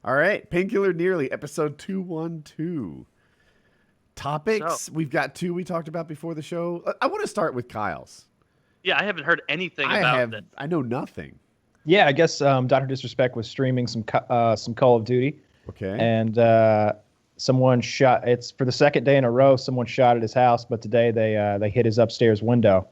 All right, Painkiller Nearly, episode 212. Topics, we've got two we talked about before the show. I want to start with Kyle's. Yeah, I haven't heard anything about that. I know nothing. Yeah, I guess Dr. Disrespect was streaming some Call of Duty. Okay. And someone shot. It's for the second day in a row. Someone shot at his house, but today they hit his upstairs window.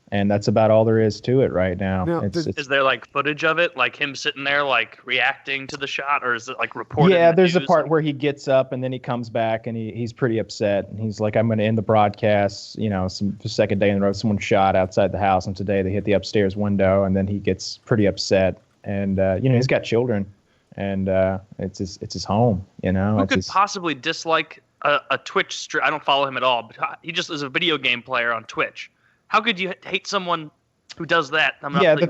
And that's about all there is to it right now. Is there like footage of it, like him sitting there, like reacting to the shot, or is it like reported? Yeah, there's a part where he gets up and then he comes back and he's pretty upset. And he's like, "I'm going to end the broadcast." You know, the second day in a row, someone shot outside the house, and today they hit the upstairs window, and then he gets pretty upset. And he's got children, and it's his home. You know, who could possibly dislike a Twitch stream? I don't follow him at all, but he just is a video game player on Twitch. How could you hate someone who does that? The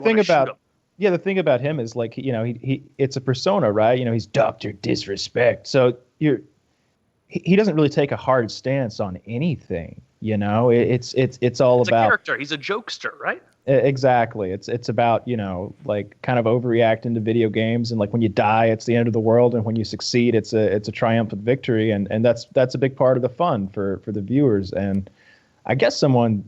thing about him is like, he it's a persona, right? He's Dr. Disrespect. So he doesn't really take a hard stance on anything. It's all about a character. He's a jokester, right? Exactly. It's about, like kind of overreacting to video games, and like when you die, it's the end of the world, and when you succeed, it's a triumphant victory, and that's a big part of the fun for the viewers. And I guess someone,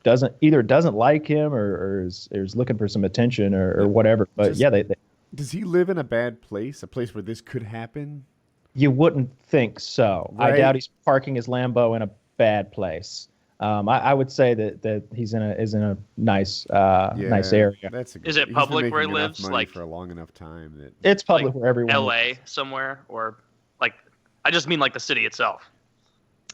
doesn't like him or is looking for some attention or whatever. But does he live in a bad place? A place where this could happen? You wouldn't think so. Right? I doubt he's parking his Lambo in a bad place. I would say that he's in a nice nice area. Is it public where he lives? Like for a long enough time it's public where everyone. L.A. lives. Somewhere, or like I just mean like the city itself.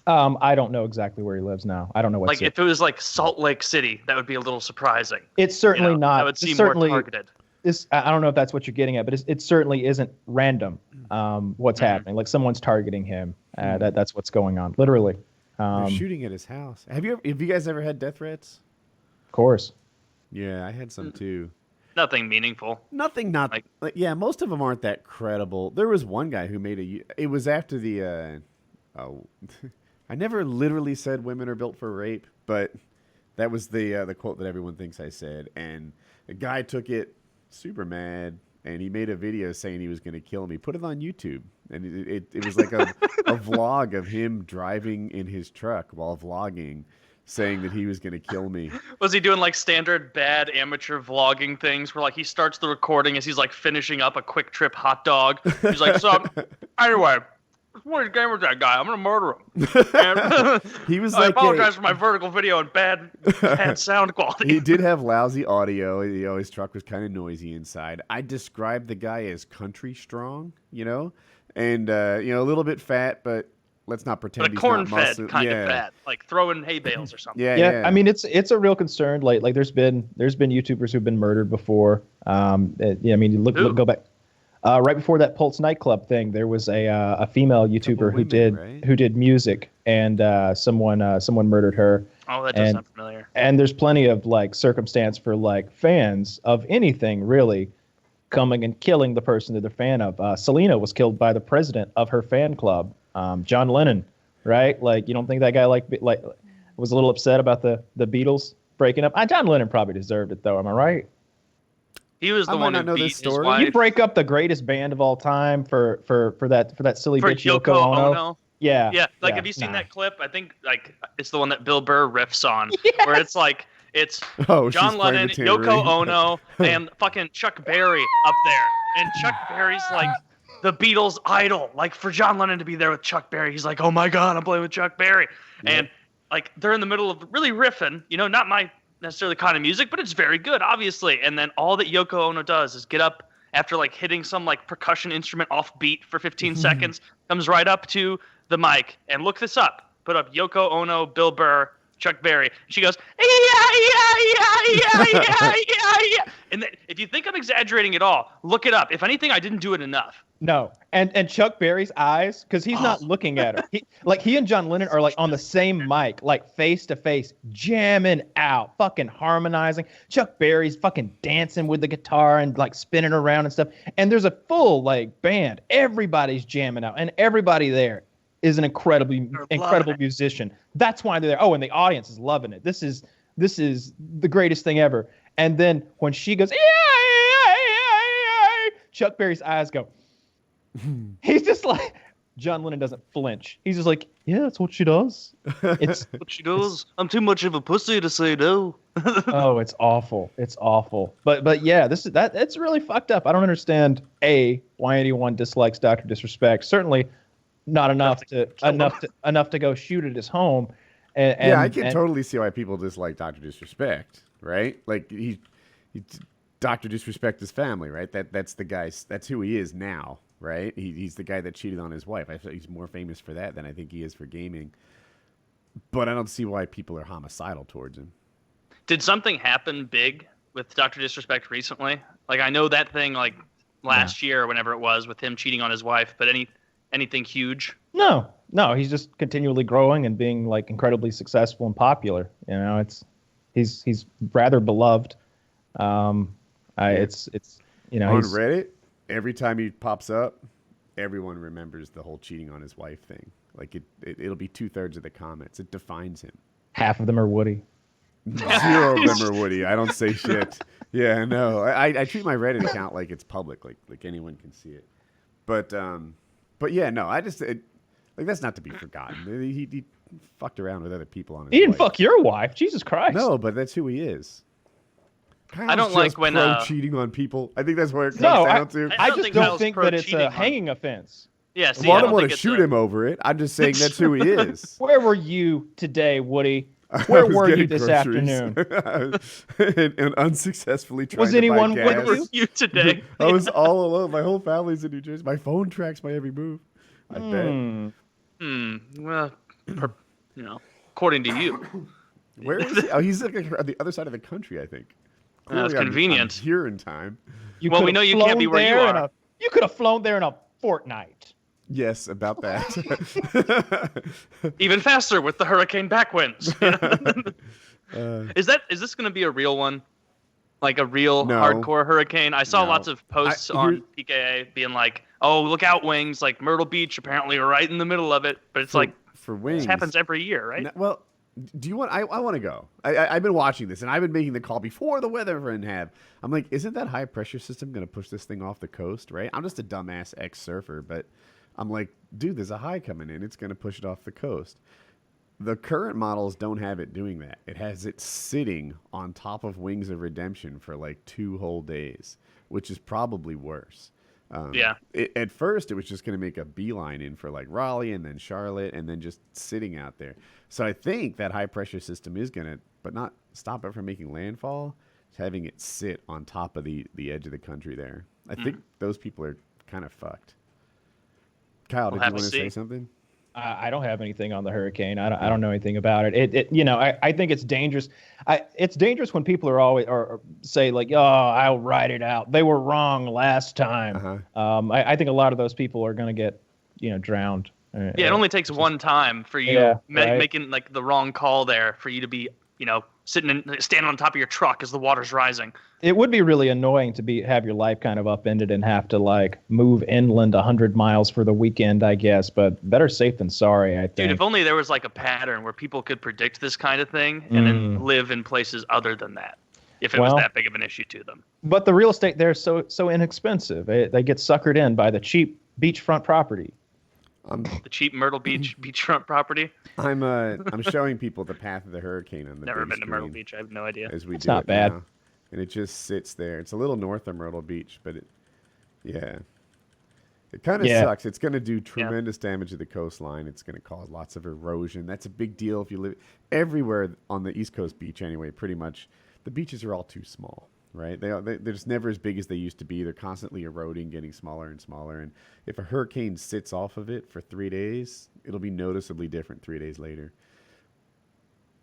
I don't know exactly where he lives now. I don't know what. Like, if it was like Salt Lake City, that would be a little surprising. It's certainly not. That would seem more targeted. I don't know if that's what you're getting at, but it certainly isn't random. What's happening? Like someone's targeting him. That's what's going on. Literally. They're shooting at his house. Have you guys ever had death threats? Of course. Yeah, I had some too. Nothing meaningful. Nothing. Most of them aren't that credible. There was one guy who made it was after the. I never literally said women are built for rape, but that was the quote that everyone thinks I said. And the guy took it super mad, and he made a video saying he was going to kill me. Put it on YouTube, and it was like a vlog of him driving in his truck while vlogging, saying that he was going to kill me. Was he doing like standard bad amateur vlogging things where like he starts the recording as he's like finishing up a quick trip hot dog? He's like, so anyway. WoodysGamertag guy, I'm gonna murder him. And he was I apologize for my vertical video and bad sound quality. He did have lousy audio. His truck was kind of noisy inside. I described the guy as country strong, and a little bit fat, but let's not pretend he's not muscle. Corn-fed kind of fat, like throwing hay bales or something. Yeah. I mean, it's a real concern. Like there's been YouTubers who've been murdered before. Go back. Right before that Pulse nightclub thing, there was a female YouTuber who did music, and someone murdered her. Oh, that does sound familiar. And there's plenty of like circumstance for like fans of anything really coming and killing the person that they're a fan of. Selena was killed by the president of her fan club, John Lennon. Right? Like you don't think that guy like was a little upset about the Beatles breaking up? John Lennon probably deserved it though. Am I right? He was the one who beat his wife. You break up the greatest band of all time for that silly bitch Yoko Ono. Yeah. Have you seen that clip? I think like it's the one that Bill Burr riffs on, where it's like John Lennon, Yoko Ono, and fucking Chuck Berry up there, and Chuck Berry's like the Beatles' idol. Like for John Lennon to be there with Chuck Berry, he's like, oh my god, I'm playing with Chuck Berry, and like they're in the middle of really riffing. Not my necessarily kind of music, but it's very good, obviously. And then all that Yoko Ono does is get up after like hitting some like percussion instrument off beat for 15 seconds, comes right up to the mic and look this up. Put up Yoko Ono, Bill Burr, Chuck Berry. And she goes, yeah. And then, if you think I'm exaggerating at all, look it up. If anything, I didn't do it enough. No. And Chuck Berry's eyes, because he's not looking at her. He and John Lennon are like on the same mic, like face to face, jamming out, fucking harmonizing. Chuck Berry's fucking dancing with the guitar and like spinning around and stuff. And there's a full like band. Everybody's jamming out, and everybody there is an incredible musician. That's why they're there. Oh, and the audience is loving it. This is the greatest thing ever. And then when she goes, Chuck Berry's eyes go. He's just like, John Lennon doesn't flinch. He's just like, yeah, that's what she does. It's what she does. I'm too much of a pussy to say no. Oh, it's awful. It's awful. But yeah, it's really fucked up. I don't understand why anyone dislikes Dr. Disrespect. Certainly not enough to go shoot at his home. And I can totally see why people dislike Dr. Disrespect, right? Like he Dr. Disrespect his family, right? That's the guy. That's who he is now, right? He's the guy that cheated on his wife. I feel he's more famous for that than I think he is for gaming. But I don't see why people are homicidal towards him. Did something happen big with Dr. Disrespect recently? Like, I know that thing, like, last year or whenever it was with him cheating on his wife, but anything huge? No, he's just continually growing and being, like, incredibly successful and popular. You know, he's rather beloved. It's you know, on Reddit, every time he pops up, everyone remembers the whole cheating on his wife thing. Like, it'll be 2/3 of the comments. It defines him. Half of them are Woody. 0 of them are Woody. I don't say shit. Yeah, no. I treat my Reddit account like it's public, like anyone can see it. But yeah, no. That's not to be forgotten. He fucked around with other people on his. He didn't wife. Fuck your wife, Jesus Christ. No, but that's who he is. Kyle's I don't like when cheating on people. I think that's where it comes down to. I just don't think that it's a hanging offense. Yeah, see, I don't want to shoot him over it. I'm just saying that's who he is. Where were you today, Woody? Where were you this afternoon? and unsuccessfly trying was to anyone buy gas. with you today? I was all alone. My whole family's in New Jersey. My phone tracks my every move. I bet. Well, according to you. Where is he? Oh, he's like on the other side of the country, I think. That's convenient. I'm here in time. We know you can't be where you are. You could have flown there in a fortnight. Yes, about that. Even faster with the hurricane backwinds. Is this going to be a real one? Like a real hardcore hurricane? I saw lots of posts on PKA being like, "Oh, look out, wings!" Like Myrtle Beach, apparently right in the middle of it. But it's for wings. This happens every year, right? Well, do you want? I want to go. I've been watching this, and I've been making the call before the weather friend have. I'm like, isn't that high pressure system going to push this thing off the coast? Right? I'm just a dumbass ex-surfer, but I'm like, dude, there's a high coming in. It's going to push it off the coast. The current models don't have it doing that. It has it sitting on top of Wings of Redemption for like 2 whole days, which is probably worse. At first, it was just going to make a beeline in for like Raleigh and then Charlotte and then just sitting out there. So I think that high pressure system is going to, but not stop it from making landfall, having it sit on top of the edge of the country there. I think those people are kind of fucked. Kyle, did you want to say something? I don't have anything on the hurricane. I don't know anything about it. I think it's dangerous. It's dangerous when people are always or say like, "Oh, I'll ride it out. They were wrong last time." I think a lot of those people are going to get, drowned. Yeah, it only takes one time for you making like the wrong call there for you to be, standing on top of your truck as the water's rising. It would be really annoying to have your life kind of upended and have to like move inland 100 miles for the weekend, I guess. But better safe than sorry, I think. Dude, if only there was like a pattern where people could predict this kind of thing and then live in places other than that, if it was that big of an issue to them. But the real estate there is so inexpensive. They get suckered in by the cheap beachfront property. The cheap Myrtle Beach beachfront property. I'm showing people the path of the hurricane on the Never been to Myrtle Beach. I have no idea. It's not bad. Now. And it just sits there. It's a little north of Myrtle Beach, but it kind of sucks. It's going to do tremendous damage to the coastline. It's going to cause lots of erosion. That's a big deal if you live everywhere on the East Coast beach anyway. Pretty much, the beaches are all too small. Right? They're just never as big as they used to be. They're constantly eroding, getting smaller and smaller. And if a hurricane sits off of it for 3 days, it'll be noticeably different 3 days later.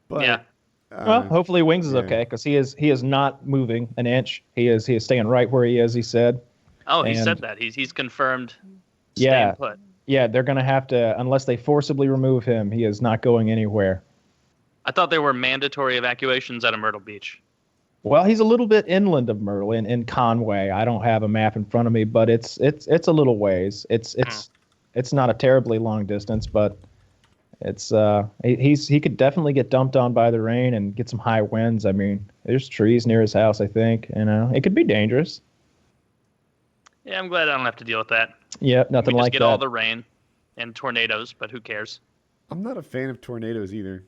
But well, hopefully Wings is okay because he is not moving an inch. He is staying right where he is. He said. Oh, he said that. He's confirmed. Staying put. Yeah, they're gonna have to unless they forcibly remove him. He is not going anywhere. I thought there were mandatory evacuations out of Myrtle Beach. Well, he's a little bit inland of Myrtle in Conway. I don't have a map in front of me, but it's a little ways. It's not a terribly long distance, but he could definitely get dumped on by the rain and get some high winds. I mean, there's trees near his house. I think it could be dangerous. Yeah, I'm glad I don't have to deal with that. Yeah, nothing we just like get that. all the rain and tornadoes, but who cares? I'm not a fan of tornadoes either.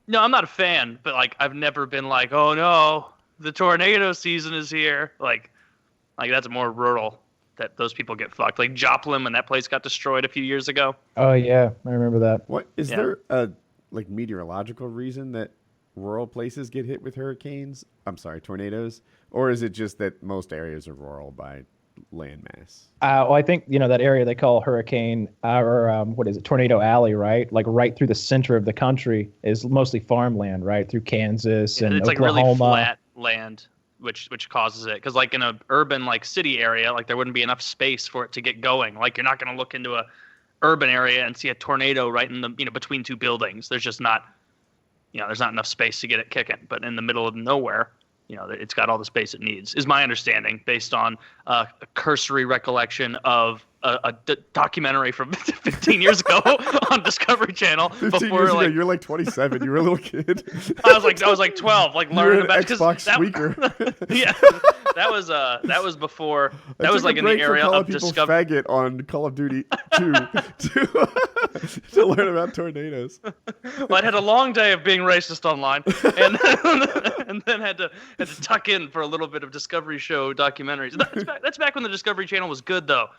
No, I'm not a fan, but like I've never been like, oh no, the tornado season is here. Like that's more rural. That those people get fucked. Like Joplin, when that place got destroyed a few years ago. Oh yeah, I remember that. What is there a like meteorological reason that rural places get hit with hurricanes? I'm sorry, tornadoes, or is it just that most areas are rural by landmass? Well, I think that area they call Hurricane or what is it, Tornado Alley, right? Like right through the center of the country is mostly farmland, right through Kansas and it's Oklahoma. Like really flat land, which causes it. Because like in a urban like city area, like there wouldn't be enough space for it to get going. Like you're not going to look into a urban area and see a tornado right in the between two buildings. There's just not there's not enough space to get it kicking. But in the middle of nowhere, it's got all the space it needs, is my understanding, based on a cursory recollection of a documentary from 15 years ago on Discovery Channel. 15 years ago, you're like 27. You were a little kid. I was like 12, like learning about Xbox squeaker. Yeah, that was before. That was like in the area of Discovery. Faggot on Call of Duty 2 to learn about tornadoes. Well, I had a long day of being racist online, and then had to tuck in for a little bit of Discovery show documentaries. That's back when the Discovery Channel was good, though.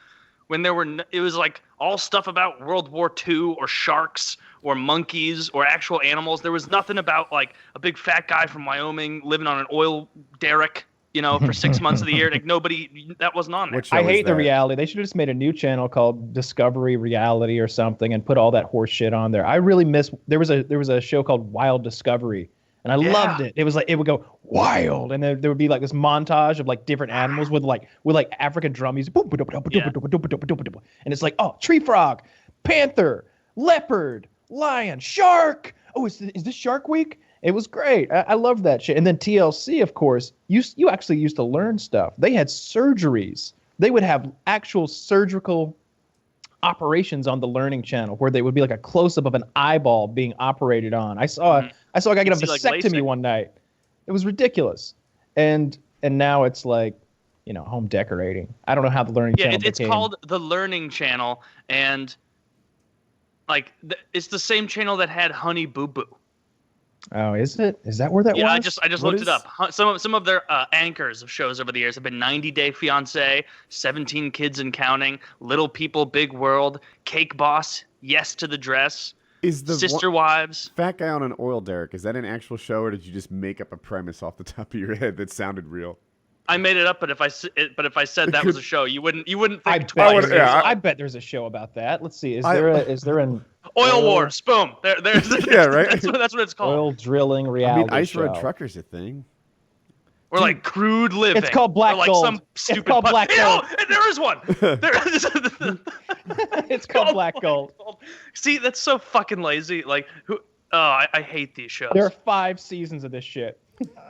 When it was like all stuff about World War II or sharks or monkeys or actual animals. There was nothing about like a big fat guy from Wyoming living on an oil derrick, for 6 months of the year. Like that wasn't on there. I hate the reality. They should have just made a new channel called Discovery Reality or something and put all that horse shit on there. I really miss. There was a show called Wild Discovery. And I loved it. It was like it would go wild, and there would be like this montage of like different animals with African drum music, and it's like, oh, tree frog, panther, leopard, lion, shark. Oh, is this Shark Week? It was great. I loved that shit. And then TLC, of course, you actually used to learn stuff. They had surgeries. They would have actual surgical operations on the Learning Channel where they would be like a close up of an eyeball being operated on. I saw a guy get a vasectomy one night. It was ridiculous. And now it's like, home decorating. I don't know how the Learning Channel it's called the Learning Channel, and like it's the same channel that had Honey Boo Boo. Oh, is it? Is that where that was? Yeah, I just looked it up. Some of their anchors of shows over the years have been 90 Day Fiancé, 17 Kids and Counting, Little People, Big World, Cake Boss, Yes to the Dress, Sister Wives. Fat guy on an oil derrick, is that an actual show, or did you just make up a premise off the top of your head that sounded real? I made it up, but if I said that was a show, you wouldn't think twice. I bet there's a show about that. Let's see. Is there an Oil Wars? Boom. There's yeah, right. That's what it's called. Oil drilling reality. Ice Road Trucker's a thing. Or like crude living. It's called Black Gold. It's called Black Gold. There is one. It's called Black Gold. See, that's so fucking lazy. Like, I hate these shows. There are 5 seasons of this shit.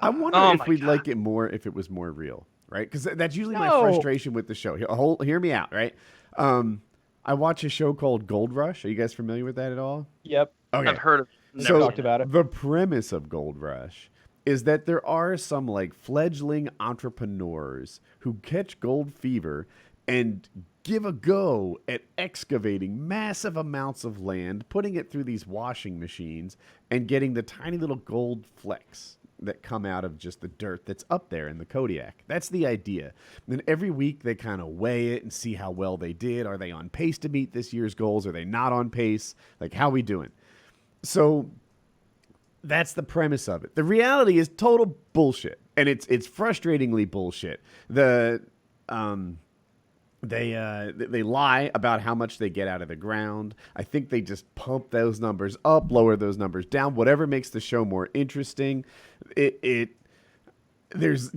I wonder if we'd like it more if it was more real, right? Because that's usually my frustration with the show. Hear me out, right? I watch a show called Gold Rush. Are you guys familiar with that at all? Yep. Okay. I've heard of it. Never talked about it. The premise of Gold Rush is that there are some like fledgling entrepreneurs who catch gold fever and give a go at excavating massive amounts of land, putting it through these washing machines, and getting the tiny little gold flecks that come out of just the dirt that's up there in the Kodiak. That's the idea. And then every week they kind of weigh it and see how well they did. Are they on pace to meet this year's goals? Are they not on pace? Like, how we doing? So that's the premise of it. The reality is total bullshit, and it's frustratingly bullshit. They lie about how much they get out of the ground. I think they just pump those numbers up, lower those numbers down, whatever makes the show more interesting. There's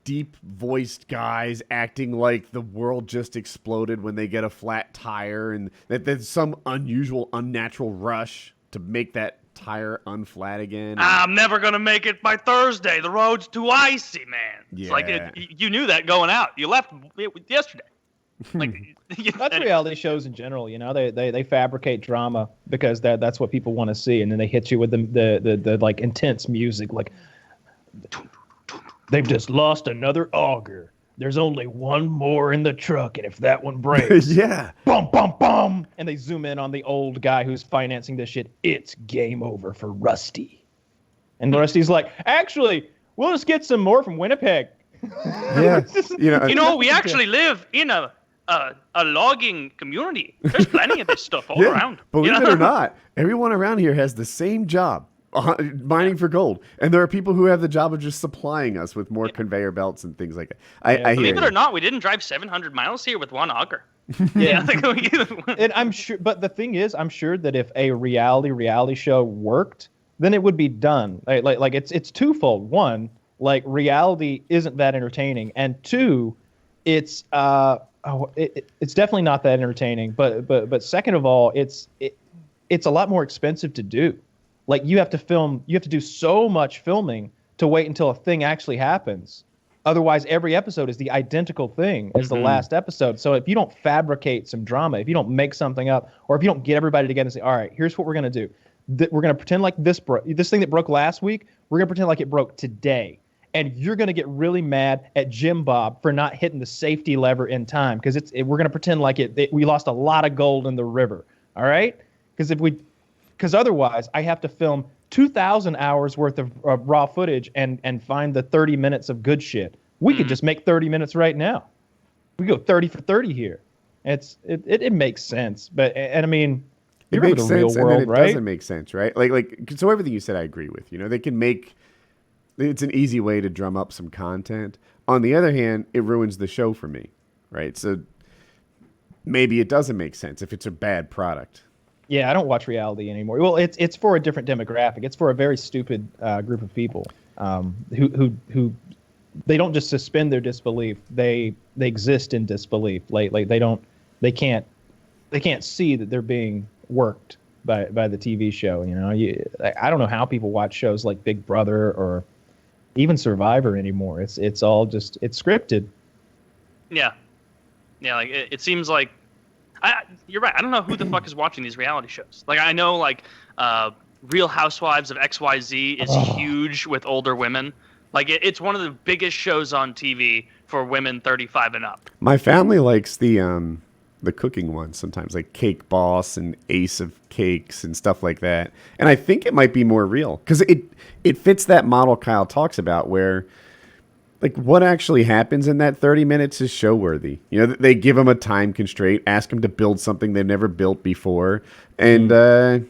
deep voiced guys acting like the world just exploded when they get a flat tire, and that there's some unusual, unnatural rush to make that tire unflat again. I'm never gonna make it by Thursday. The road's too icy, man. Yeah. It's like you knew that going out. You left yesterday. Like that's reality shows in general. They fabricate drama because that's what people want to see, and then they hit you with the like intense music, like they've just lost another auger. there's only one more in the truck, and if that one breaks, yeah, bum, bum, bum. And they zoom in on the old guy who's financing this shit. It's game over for Rusty. And Rusty's like, actually, we'll just get some more from Winnipeg. Yeah. We actually live in a logging community. There's plenty of this stuff all around. Believe it or not, everyone around here has the same job, mining for gold. And there are people who have the job of just supplying us with more conveyor belts and things like that. I believe it or not, we didn't drive 700 miles here with one auger. And I'm sure, but the thing is, I'm sure that if a reality show worked, then it would be done. Like it's twofold. One, like reality isn't that entertaining, and two, it's definitely not that entertaining. But second of all, it's a lot more expensive to do. Like you have to do so much filming to wait until a thing actually happens. Otherwise, every episode is the identical thing as the last episode. So if you don't fabricate some drama, if you don't make something up, or if you don't get everybody together and say, all right, here's what we're going to do. We're going to pretend like this thing that broke last week, we're going to pretend like it broke today. And you're going to get really mad at Jim Bob for not hitting the safety lever in time because we're going to pretend like we lost a lot of gold in the river. All right? Because otherwise, I have to film 2,000 hours worth of raw footage and find the 30 minutes of good shit. We could just make 30 minutes right now. We go 30 for 30 here. It makes sense, and I mean, it makes sense, real world, and then it doesn't make sense, right? Like so everything you said, I agree with. They can make. It's an easy way to drum up some content. On the other hand, it ruins the show for me, right? So maybe it doesn't make sense if it's a bad product. Yeah, I don't watch reality anymore. Well, it's for a different demographic. It's for a very stupid group of people who they don't just suspend their disbelief. They exist in disbelief. Like they can't see that they're being worked by the TV show. I don't know how people watch shows like Big Brother or even Survivor anymore. It's all just scripted. Yeah. Like it seems like. You're right. I don't know who the fuck is watching these reality shows. Like I know, Real Housewives of XYZ is huge with older women. Like it's one of the biggest shows on TV for women 35 and up. My family likes the cooking ones sometimes, like Cake Boss and Ace of Cakes and stuff like that. And I think it might be more real because it fits that model Kyle talks about where. Like, what actually happens in that 30 minutes is show-worthy. They give them a time constraint, ask them to build something they've never built before, and, a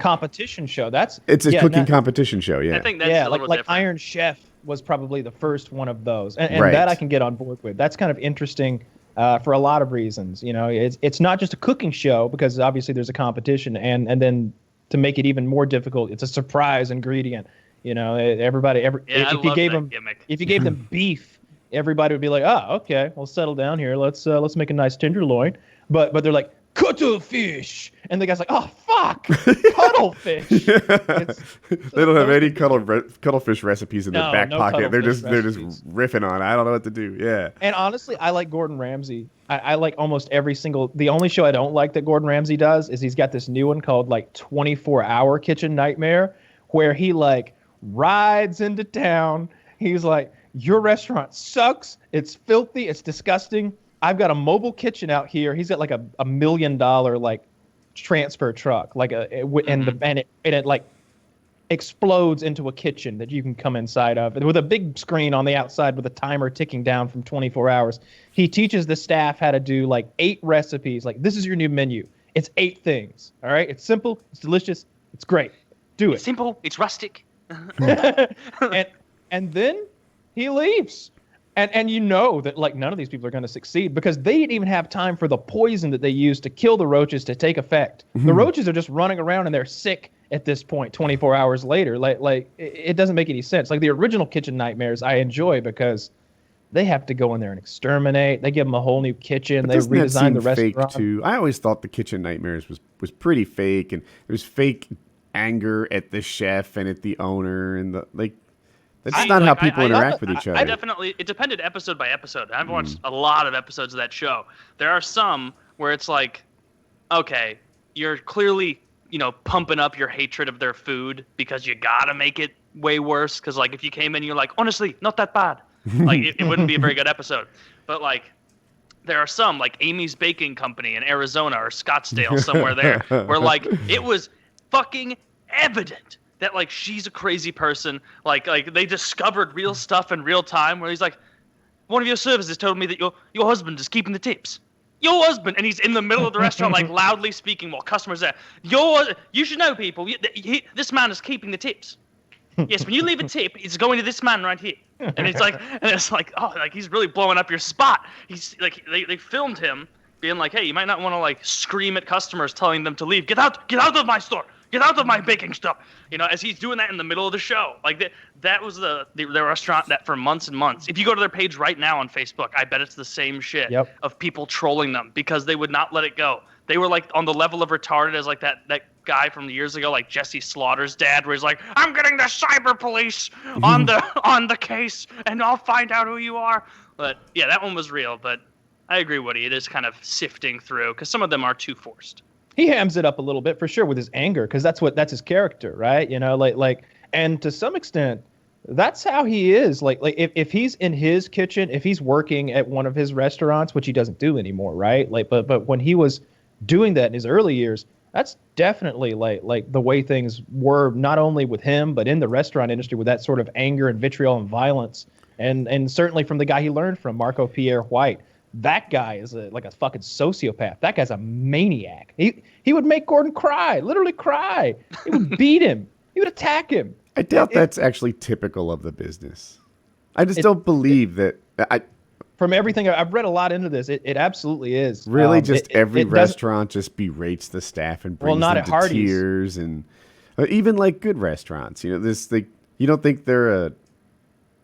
competition show. It's a cooking competition show, yeah. I think that's a little different. Iron Chef was probably the first one of those, and that I can get on board with. That's kind of interesting for a lot of reasons. It's not just a cooking show, because obviously there's a competition, and then to make it even more difficult, it's a surprise ingredient. If you gave them beef, everybody would be like, "Oh, okay, we'll settle down here. Let's make a nice tenderloin." But they're like cuttlefish, and the guy's like, "Oh fuck, cuttlefish." They don't have any cuttlefish recipes in their back pocket. They're just riffing on it. I don't know what to do. Yeah. And honestly, I like Gordon Ramsay. I like almost every single. The only show I don't like that Gordon Ramsay does is he's got this new one called 24-Hour Kitchen Nightmare, where he rides into town. He's like, your restaurant sucks. It's filthy. It's disgusting. I've got a mobile kitchen out here. He's got a $1 million transfer truck, and it explodes into a kitchen that you can come inside of with a big screen on the outside with a timer ticking down from 24 hours. He teaches the staff how to do 8 recipes. This is your new menu. It's 8 things. All right. It's simple. It's delicious. It's great. Do it. It's simple. It's rustic. and then he leaves, and that none of these people are going to succeed because they didn't even have time for the poison that they used to kill the roaches to take effect. Mm-hmm. The roaches are just running around and they're sick at this point 24 hours later. It doesn't make any sense. The original Kitchen Nightmares I enjoy because they have to go in there and exterminate. They give them a whole new kitchen. They redesign the restaurant. Fake too? I always thought the Kitchen Nightmares was pretty fake, and it was fake anger at the chef and at the owner, and that's not how people interact with each other. It depended episode by episode. I've watched a lot of episodes of that show. There are some where it's okay, you're clearly pumping up your hatred of their food because you gotta make it way worse. Because if you came in, you're honestly not that bad. Like it wouldn't be a very good episode. But like there are some like Amy's Baking Company in Arizona or Scottsdale somewhere there where like it was fucking evident that like she's a crazy person. Like they discovered real stuff in real time where he's like, one of your services told me that your husband is keeping the tips. Your husband, and he's in the middle of the restaurant, like loudly speaking while customers are there. You should know, people. This man is keeping the tips. Yes, when you leave a tip, it's going to this man right here. And it's like, oh, like he's really blowing up your spot. He's like, they filmed him being like, hey, you might not want to like scream at customers telling them to leave. Get out of my store. Get out of my baking stuff. You know, as he's doing that in the middle of the show. Like that was the restaurant that for months and months. If you go to their page right now on Facebook, I bet it's the same shit of people trolling them because they would not let it go. They were like on the level of retarded as like that guy from years ago, like Jesse Slaughter's dad, where he's like, I'm getting the cyber police on the case and I'll find out who you are. But yeah, that one was real. But I agree, Woody. It is kind of sifting through because some of them are too forced. He hams it up a little bit for sure with his anger because that's his character, right? You know, like, and to some extent, that's how he is. Like if he's in his kitchen, if he's working at one of his restaurants, which he doesn't do anymore, right? Like, but when he was doing that in his early years, that's definitely like the way things were, not only with him, but in the restaurant industry with that sort of anger and vitriol and violence, and certainly from the guy he learned from, Marco Pierre White. That guy is like a fucking sociopath. That guy's a maniac. He would make Gordon cry, literally cry. He would beat him. He would attack him. I doubt that's actually typical of the business. I just don't believe that. From everything I've read a lot into this, it absolutely is. Really, every restaurant just berates the staff and brings them to tears, and even like good restaurants. You know, you don't think they're a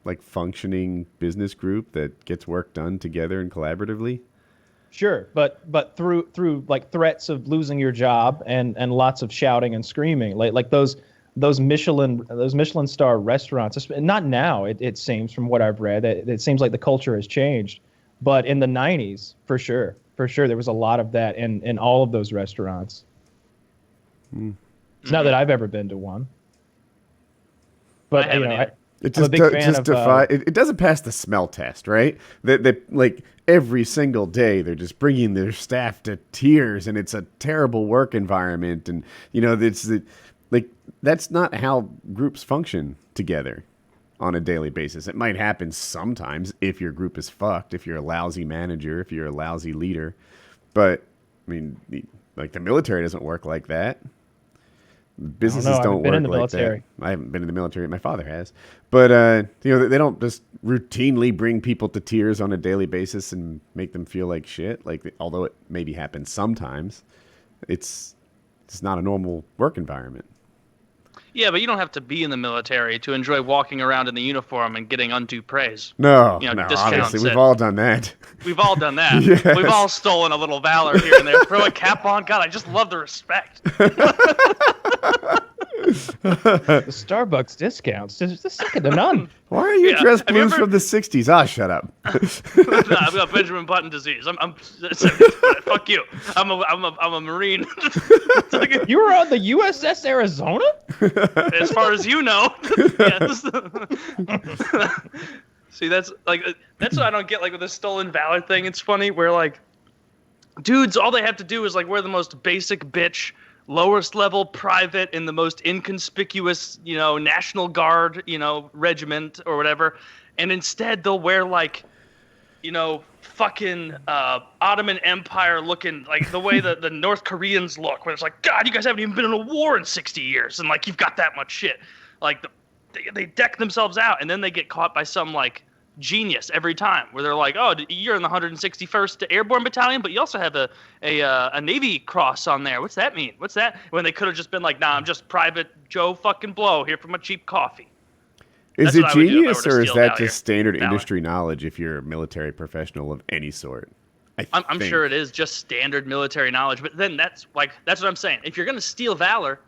like functioning business group that gets work done together and collaboratively? Sure, but through like threats of losing your job and lots of shouting and screaming, like those Michelin star restaurants. Not now, it seems, from what I've read, it seems like the culture has changed. But in the 90s, for sure, there was a lot of that in all of those restaurants. It's not that I've ever been to one, but you know, it doesn't pass the smell test, right? They like every single day they're just bringing their staff to tears, and it's a terrible work environment, and you know that's not how groups function together on a daily basis. It might happen sometimes if your group is fucked, if you're a lousy manager, if you're a lousy leader, but I mean, like the military doesn't work like that. Businesses don't work like that. I haven't been in the military. My father has. But, you know, they don't just routinely bring people to tears on a daily basis and make them feel like shit. Like, although it maybe happens sometimes, it's not a normal work environment. Yeah, but you don't have to be in the military to enjoy walking around in the uniform and getting undue praise. No, obviously. We've all done that. We've all done that. Yes. We've all stolen a little valor here and there. Throw a cap on. God, I just love the respect. The Starbucks discounts, just second to none. Why are you dressed blues from the 60s? Ah, shut up. I've got Benjamin Button disease. Fuck you. I'm a Marine. You were on the USS Arizona? As far as you know. See, that's what I don't get, like with the stolen valor thing. It's funny where like dudes, all they have to do is like wear the most basic bitch lowest level private in the most inconspicuous, you know, National Guard, you know, regiment or whatever. And instead they'll wear like, you know, fucking Ottoman Empire looking, like the way the North Koreans look, where it's like, God, you guys haven't even been in a war in 60 years. And like, you've got that much shit. Like they deck themselves out and then they get caught by some like genius every time where they're like, oh, you're in the 161st Airborne Battalion, but you also have a Navy cross on there. What's that mean? What's that? When they could have just been like, nah, I'm just Private Joe fucking Blow here for my cheap coffee. Is it genius or is that just standard industry knowledge if you're a military professional of any sort? I'm sure it is just standard military knowledge, but then that's what I'm saying. If you're going to steal valor,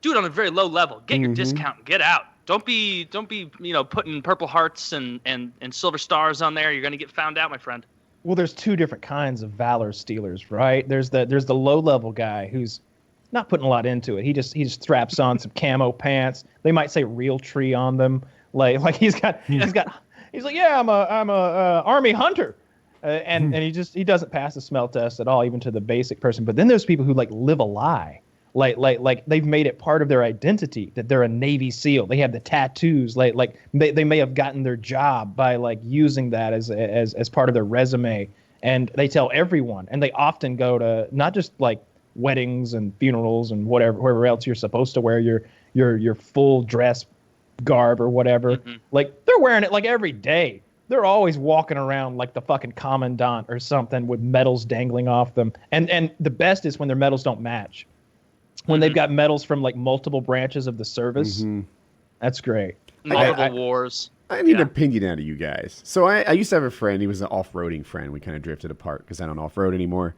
do it on a very low level. Get your discount and get out. Don't be, you know, putting purple hearts and silver stars on there. You're going to get found out, my friend. Well, there's two different kinds of valor stealers, right? There's the low level guy who's not putting a lot into it. He just straps on some camo pants. They might say Real Tree on them. Like he's got He's like, yeah, I'm a army hunter. And he doesn't pass the smell test at all, even to the basic person. But then there's people who like live a lie. Like they've made it part of their identity that they're a Navy SEAL. They have the tattoos. Like they may have gotten their job by like using that as part of their resume. And they tell everyone. And they often go to not just like weddings and funerals and wherever else you're supposed to wear your full dress garb or whatever. Mm-hmm. Like they're wearing it like every day. They're always walking around like the fucking commandant or something with medals dangling off them. And the best is when their medals don't match. When they've got medals from like multiple branches of the service, that's great. Multiple wars. I need an opinion out of you guys. So I used to have a friend. He was an off-roading friend. We kind of drifted apart because I don't off-road anymore.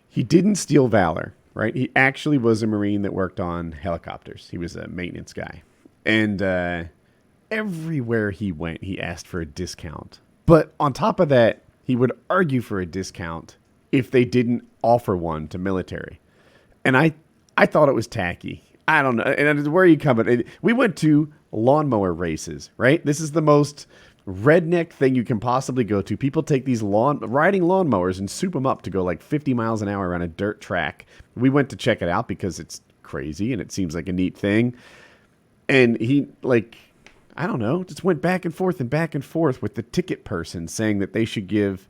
He didn't steal valor, right? He actually was a Marine that worked on helicopters. He was a maintenance guy. And everywhere he went, he asked for a discount. But on top of that, he would argue for a discount if they didn't offer one to military. And I thought it was tacky. I don't know. And where are you coming? We went to lawnmower races, right? This is the most redneck thing you can possibly go to. People take these riding lawnmowers and soup them up to go like 50 miles an hour around a dirt track. We went to check it out because it's crazy and it seems like a neat thing. And he, like, I don't know, just went back and forth with the ticket person saying that they should give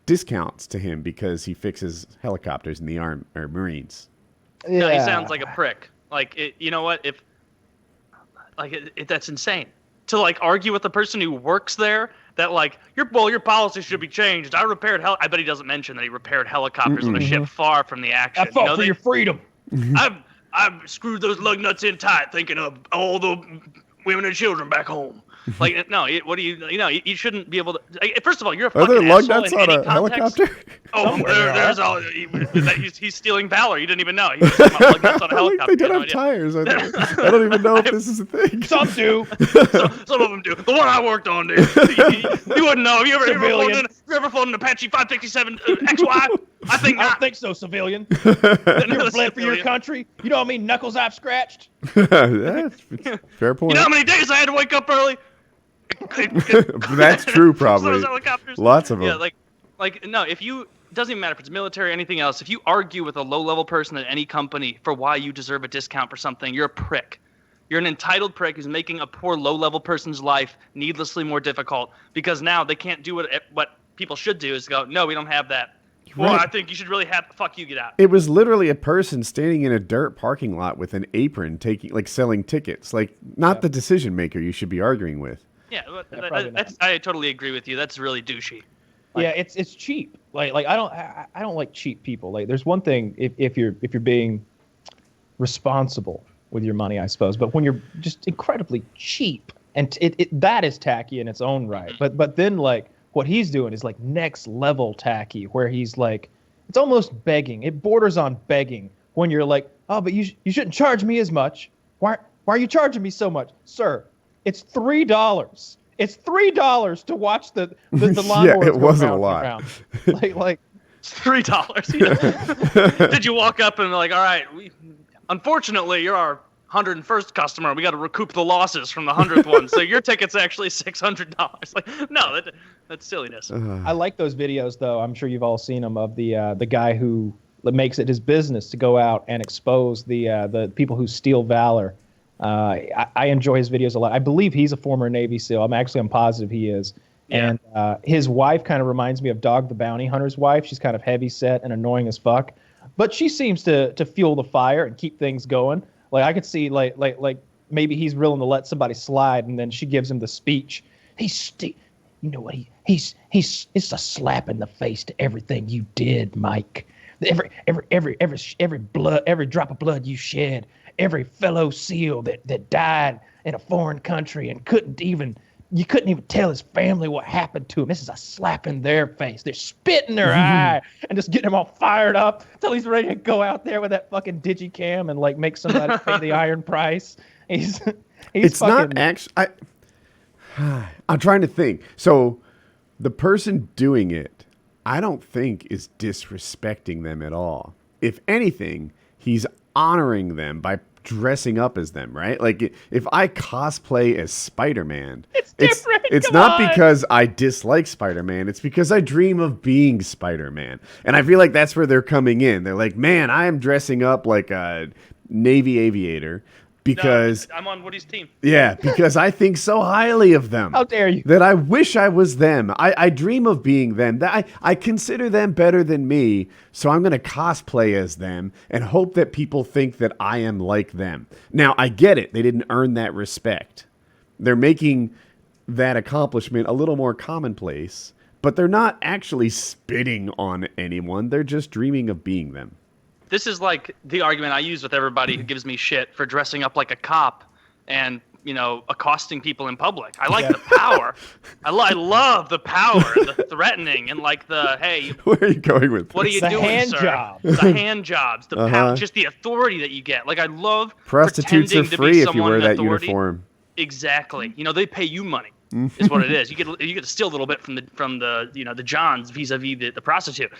discounts to him because he fixes helicopters in the Army or Marines. Yeah. No, he sounds like a prick. Like, you know what? That's insane. To like argue with the person who works there that like your policy should be changed. I bet he doesn't mention that he repaired helicopters on a ship far from the action. I fought for your freedom. I've screwed those lug nuts in tight, thinking of all the women and children back home. Like, no, what do you shouldn't be able to. Like, first of all, you're a fucking asshole. Are there lug nuts on a helicopter? Oh, there's all. He's stealing valor. You didn't even know. He was talking about lug nuts on a helicopter. They don't have tires. I don't even know if this is a thing. Some do. Some of them do. The one I worked on, dude. You wouldn't know. Have you ever flown an Apache 557 XY? I don't think so, civilian. You ever bled for your country? You know how many knuckles I've scratched? That's fair point. You know how many days I had to wake up early? That's true, probably. Lots of them. Yeah, like no. If you doesn't even matter if it's military or anything else. If you argue with a low-level person at any company for why you deserve a discount for something, you're a prick. You're an entitled prick who's making a poor low-level person's life needlessly more difficult because now they can't do what people should do is go, no, we don't have that. Well, I think you should really have. Fuck you, get out. It was literally a person standing in a dirt parking lot with an apron, selling tickets. Like, not the decision maker you should be arguing with. Yeah, I totally agree with you. That's really douchey. Like, yeah, it's cheap. Like I don't like cheap people. Like, there's one thing if you're being responsible with your money, I suppose. But when you're just incredibly cheap, and that is tacky in its own right. But then like. What he's doing is like next level tacky, where he's like, it's almost begging. It borders on begging when you're like, oh, but you shouldn't charge me as much. Why are you charging me so much, sir? It's $3. It's $3 to watch the lawnmower. Yeah, it wasn't a lot. like $3. Did you walk up and like, all right, unfortunately, you're our 101st customer. We got to recoup the losses from the 100th one. So your ticket's actually $600. Like, no, that's silliness. I like those videos, though. I'm sure you've all seen them of the guy who makes it his business to go out and expose the people who steal valor. I enjoy his videos a lot. I believe he's a former Navy SEAL. I'm positive he is. Yeah. And his wife kind of reminds me of Dog the Bounty Hunter's wife. She's kind of heavy set and annoying as fuck, but she seems to fuel the fire and keep things going. Like, I could see, like maybe he's willing to let somebody slide, and then she gives him the speech. You know what? It's a slap in the face to everything you did, Mike. Every blood, every drop of blood you shed, every fellow SEAL that died in a foreign country and you couldn't even tell his family what happened to him. This is a slap in their face. They're spitting in their eye and just getting him all fired up until he's ready to go out there with that fucking digicam and like make somebody pay the iron price. It's fucking... not actually. I'm trying to think. So the person doing it, I don't think is disrespecting them at all. If anything, he's honoring them by dressing up as them, right? Like if I cosplay as Spider-Man, it's different. It's not because I dislike Spider-Man. It's because I dream of being Spider-Man. And I feel like that's where they're coming in. They're like, man, I am dressing up like a Navy aviator. Because no, I'm on Woody's team. Yeah, because I think so highly of them. How dare you? That I wish I was them. I dream of being them. That I consider them better than me, so I'm going to cosplay as them and hope that people think that I am like them. Now, I get it. They didn't earn that respect. They're making that accomplishment a little more commonplace, but they're not actually spitting on anyone. They're just dreaming of being them. This is like the argument I use with everybody who gives me shit for dressing up like a cop and, accosting people in public. I like the power. I love the power, the threatening, and like the, hey. Where are you going with this? What are you doing, hand sir? job. The hand jobs, the power, just the authority that you get. Like, I love prostitutes are pretending to free be if you someone wear in that authority. uniform. Exactly. They pay you money. Is what it is. You get to steal a little bit from the the Johns vis-a-vis the prostitute.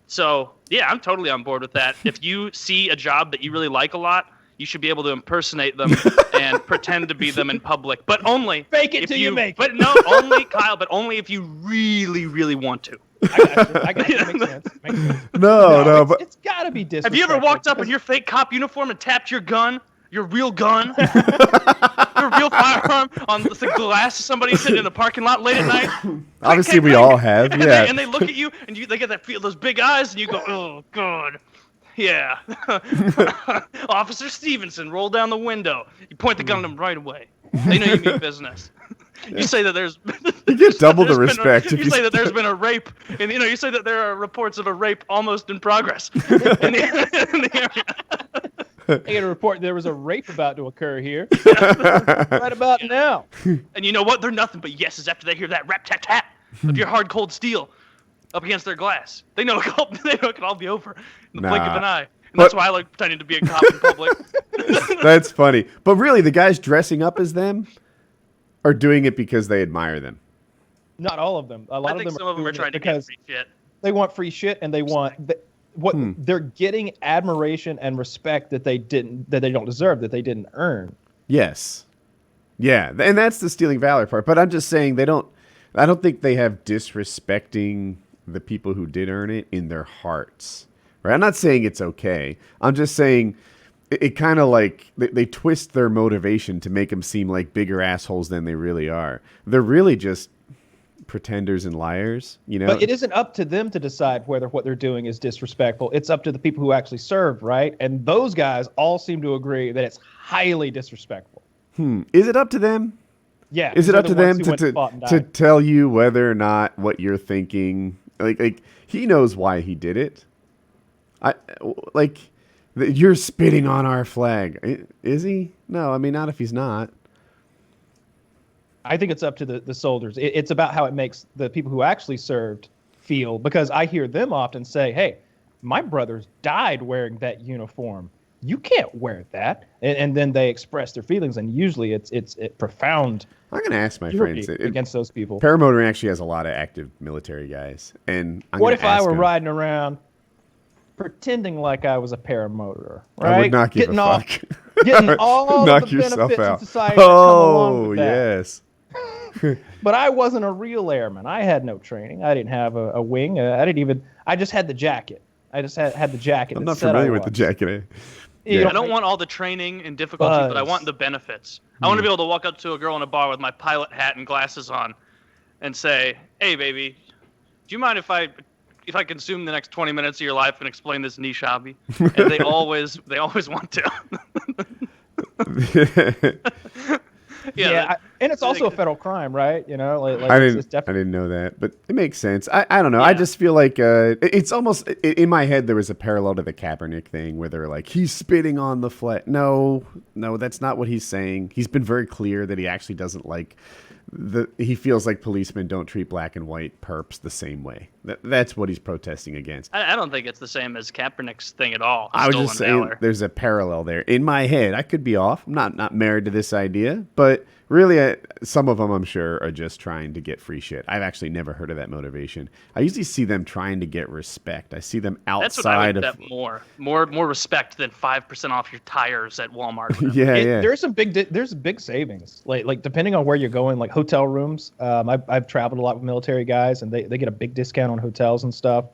So yeah, I'm totally on board with that. If you see a job that you really like a lot, you should be able to impersonate them and pretend to be them in public, but only fake it till you make it. But no, only Kyle, but only if you really, really want to. I got you. Makes sense. No, but it's got to be disrespectful. Have you ever walked up in your fake cop uniform and tapped your gun? Your real gun, your real firearm on the glass of somebody sitting in a parking lot late at night. Obviously, we all have, yeah. And they look at you, and they get that feel, those big eyes, and you go, "Oh God, yeah." Officer Stevenson, roll down the window. You point the gun at them right away. They know you mean business. You say that there's you get double the respect. You say that there's been a rape, and you say that there are reports of a rape almost in progress in the area. I get a report there was a rape about to occur here. Right about now. And you know what? They're nothing but yeses after they hear that rat-tat-tat of your hard, cold steel up against their glass. They know it can all be over in the blink of an eye. And that's why I like pretending to be a cop in public. That's funny. But really, the guys dressing up as them are doing it because they admire them. Not all of them. A lot I think some of them are trying to get free shit. They want free shit, and they want... They're getting admiration and respect that they don't deserve, that they didn't earn. Yes. Yeah, and that's the stealing valor part. But I'm just saying I don't think they have disrespecting the people who did earn it in their hearts. Right? I'm not saying it's okay. I'm just saying it kind of like they twist their motivation to make them seem like bigger assholes than they really are. They're really just pretenders and liars, But it isn't up to them to decide whether what they're doing is disrespectful. It's up to the people who actually served, right? And those guys all seem to agree that it's highly disrespectful. Is it up to them? Yeah. Is it up to them to tell you whether or not what you're thinking? Like he knows why he did it. You're spitting on our flag. Is he? No, I mean not if he's not. I think it's up to the soldiers. It's about how it makes the people who actually served feel, because I hear them often say, hey, my brothers died wearing that uniform. You can't wear that. And then they express their feelings, and usually it's profound. I'm going to ask my friends. Against those people. Paramotoring actually has a lot of active military guys. And what if I were riding around pretending like I was a paramotor, right? I would not give a fuck. Getting all knock the yourself benefits out. of society that come along with that. Yes. But I wasn't a real airman. I had no training. I didn't have a wing. I just had the jacket. I just had the jacket. I'm not familiar with the jacket. I don't want all the training and difficulty, but I want the benefits. I want to be able to walk up to a girl in a bar with my pilot hat and glasses on and say, hey, baby, do you mind if I consume the next 20 minutes of your life and explain this niche hobby? And they always want to. And it's also a federal crime, right? I didn't know that, but it makes sense. I don't know. Yeah. I just feel like it's almost in my head. There was a parallel to the Kaepernick thing where they're like, he's spitting on the flag. No, that's not what he's saying. He's been very clear that he actually doesn't like he feels like policemen don't treat black and white perps the same way. That's what he's protesting against. I don't think it's the same as Kaepernick's thing at all. I was just saying there's a parallel there. In my head, I could be off. I'm not married to this idea, but really, some of them I'm sure are just trying to get free shit. I've actually never heard of that motivation. I usually see them trying to get respect. I see them outside That's what I would bet more respect than 5% off your tires at Walmart. Yeah. There's big savings. Like depending on where you're going, like hotel rooms. I've traveled a lot with military guys, and they get a big discount on hotels and stuff.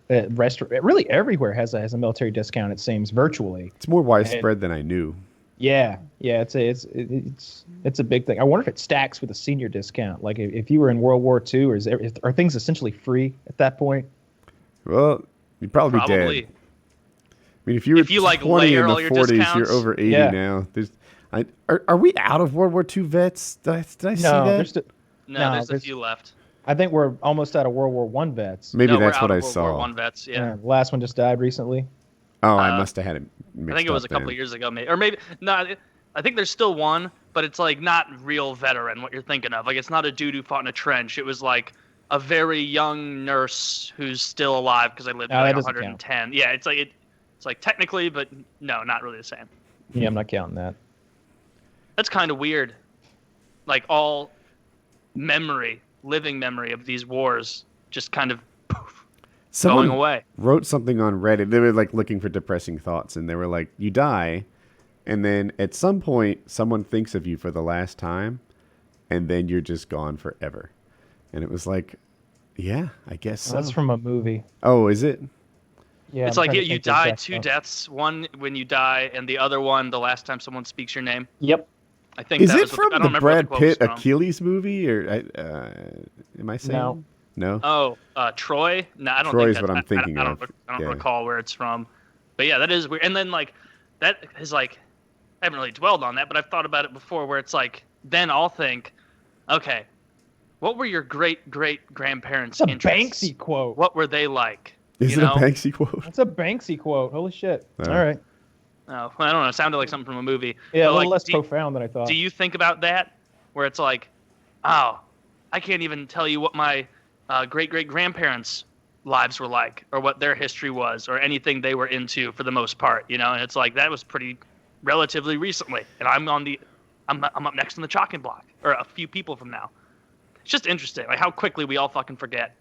Restaurant really everywhere has a military discount. It seems virtually. It's more widespread than I knew. Yeah, it's a big thing. I wonder if it stacks with a senior discount. Like if you were in World War II, or are things essentially free at that point? Well, you'd probably be dead. I mean, if you were 20 in the 40s, you're over 80 now. Are we out of World War II vets? Did I see that? There's a few left. I think we're almost out of World War I vets. Maybe that's what I saw. World War I vets, yeah. The last one just died recently. Oh, I must have had it mixed I think it was a couple of years ago, maybe not. I think there's still one, but it's like not real veteran. What you're thinking of, like it's not a dude who fought in a trench. It was like a very young nurse who's still alive because I lived to like 110. Count. Yeah, it's like technically, but no, not really the same. Yeah, I'm not counting that. That's kind of weird. Like all living memory of these wars, just kind of Someone going away. Wrote something on Reddit. They were like looking for depressing thoughts, and they were like, you die, and then at some point someone thinks of you for the last time, and then you're just gone forever. And it was like, yeah, I guess so. That's from a movie. Oh, is it? Yeah. It's like you die two deaths. One when you die, and the other one the last time someone speaks your name. Yep. I think is that it was from the Brad Pitt Achilles movie, or am I saying no? Oh, Troy? No, I don't Troy's think that's what I'm thinking of. I don't recall where it's from. But yeah, that is weird. And then like that is like I haven't really dwelled on that, but I've thought about it before where it's like then I'll think, okay, what were your great grandparents' interests? Banksy quote. What were they like? Is it a Banksy quote? That's a Banksy quote. Holy shit. All right. Oh, I don't know. It sounded like something from a movie. Yeah, a little less profound than I thought. Do you think about that? Where it's like, oh, I can't even tell you what my great-great-grandparents' lives were like, or what their history was, or anything they were into for the most part, you know? And it's like, that was pretty relatively recently. And I'm up next on the chalking block, or a few people from now. It's just interesting, like how quickly we all fucking forget.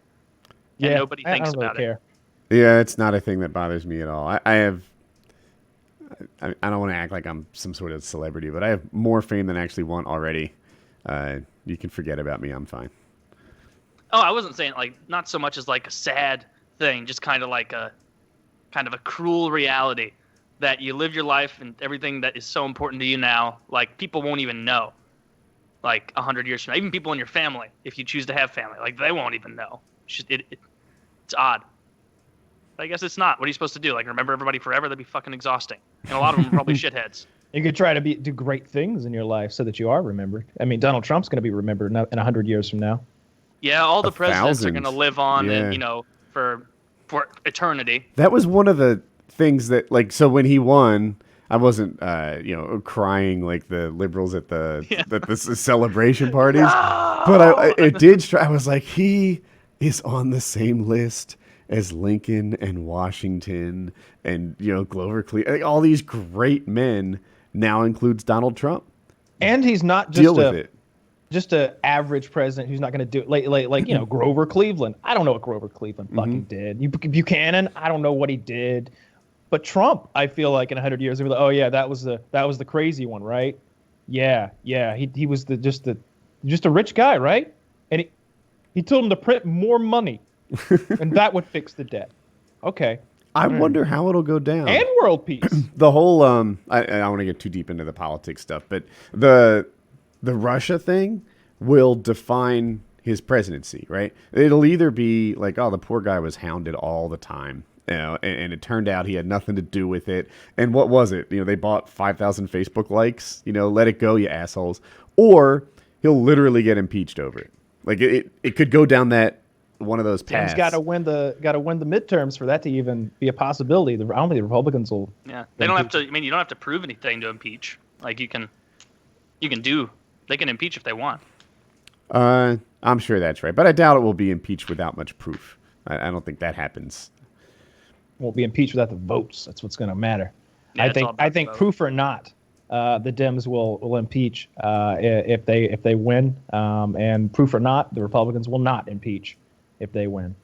And nobody thinks about it. Yeah, it's not a thing that bothers me at all. I don't want to act like I'm some sort of celebrity, but I have more fame than I actually want already. You can forget about me. I'm fine. Oh, I wasn't saying like not so much as like a sad thing, just kind of a cruel reality that you live your life and everything that is so important to you now, like people won't even know. Like 100 years from now, even people in your family, if you choose to have family, like they won't even know. It's odd. I guess it's not. What are you supposed to do? Like remember everybody forever? That'd be fucking exhausting. And a lot of them are probably shitheads. You could try to do great things in your life so that you are remembered. I mean, Donald Trump's going to be remembered in 100 years from now. Yeah, all the presidents are going to live on, and, for eternity. That was one of the things that, like, so when he won, I wasn't, crying like the liberals at the celebration parties, but it did. I was like, he is on the same list as Lincoln and Washington and Grover Cleveland. Like, all these great men now includes Donald Trump. And he's not just an average president who's not going to do it. Like Grover Cleveland. I don't know what Grover Cleveland fucking did. Buchanan, I don't know what he did. But Trump, I feel like in 100 years, they'll be like, oh yeah, that was the crazy one, right? Yeah. He was just a rich guy, right? And he told him to print more money. And that would fix the debt. Okay. I wonder how it'll go down. And world peace. The whole I don't want to get too deep into the politics stuff, but the Russia thing will define his presidency, right? It'll either be like, oh, the poor guy was hounded all the time, and it turned out he had nothing to do with it. And what was it? They bought 5,000 Facebook likes. Let it go, you assholes. Or he'll literally get impeached over it. Like it could go down that one of those paths. He's got to win the midterms for that to even be a possibility. I don't think the Republicans will. Yeah, they don't have to. I mean, you don't have to prove anything to impeach. Like you can do. They can impeach if they want. I'm sure that's right, but I doubt it will be impeached without much proof. I don't think that happens. Won't be impeached without the votes. That's what's going to matter. Yeah, I think proof or not, the Dems will impeach if they win, and proof or not, the Republicans will not impeach if they win.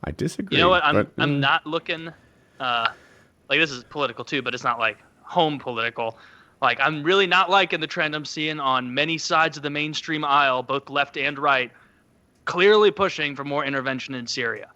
I disagree. You know what? I'm not looking. Like, this is political too, but it's not like home political. Like, I'm really not liking the trend I'm seeing on many sides of the mainstream aisle, both left and right, clearly pushing for more intervention in Syria.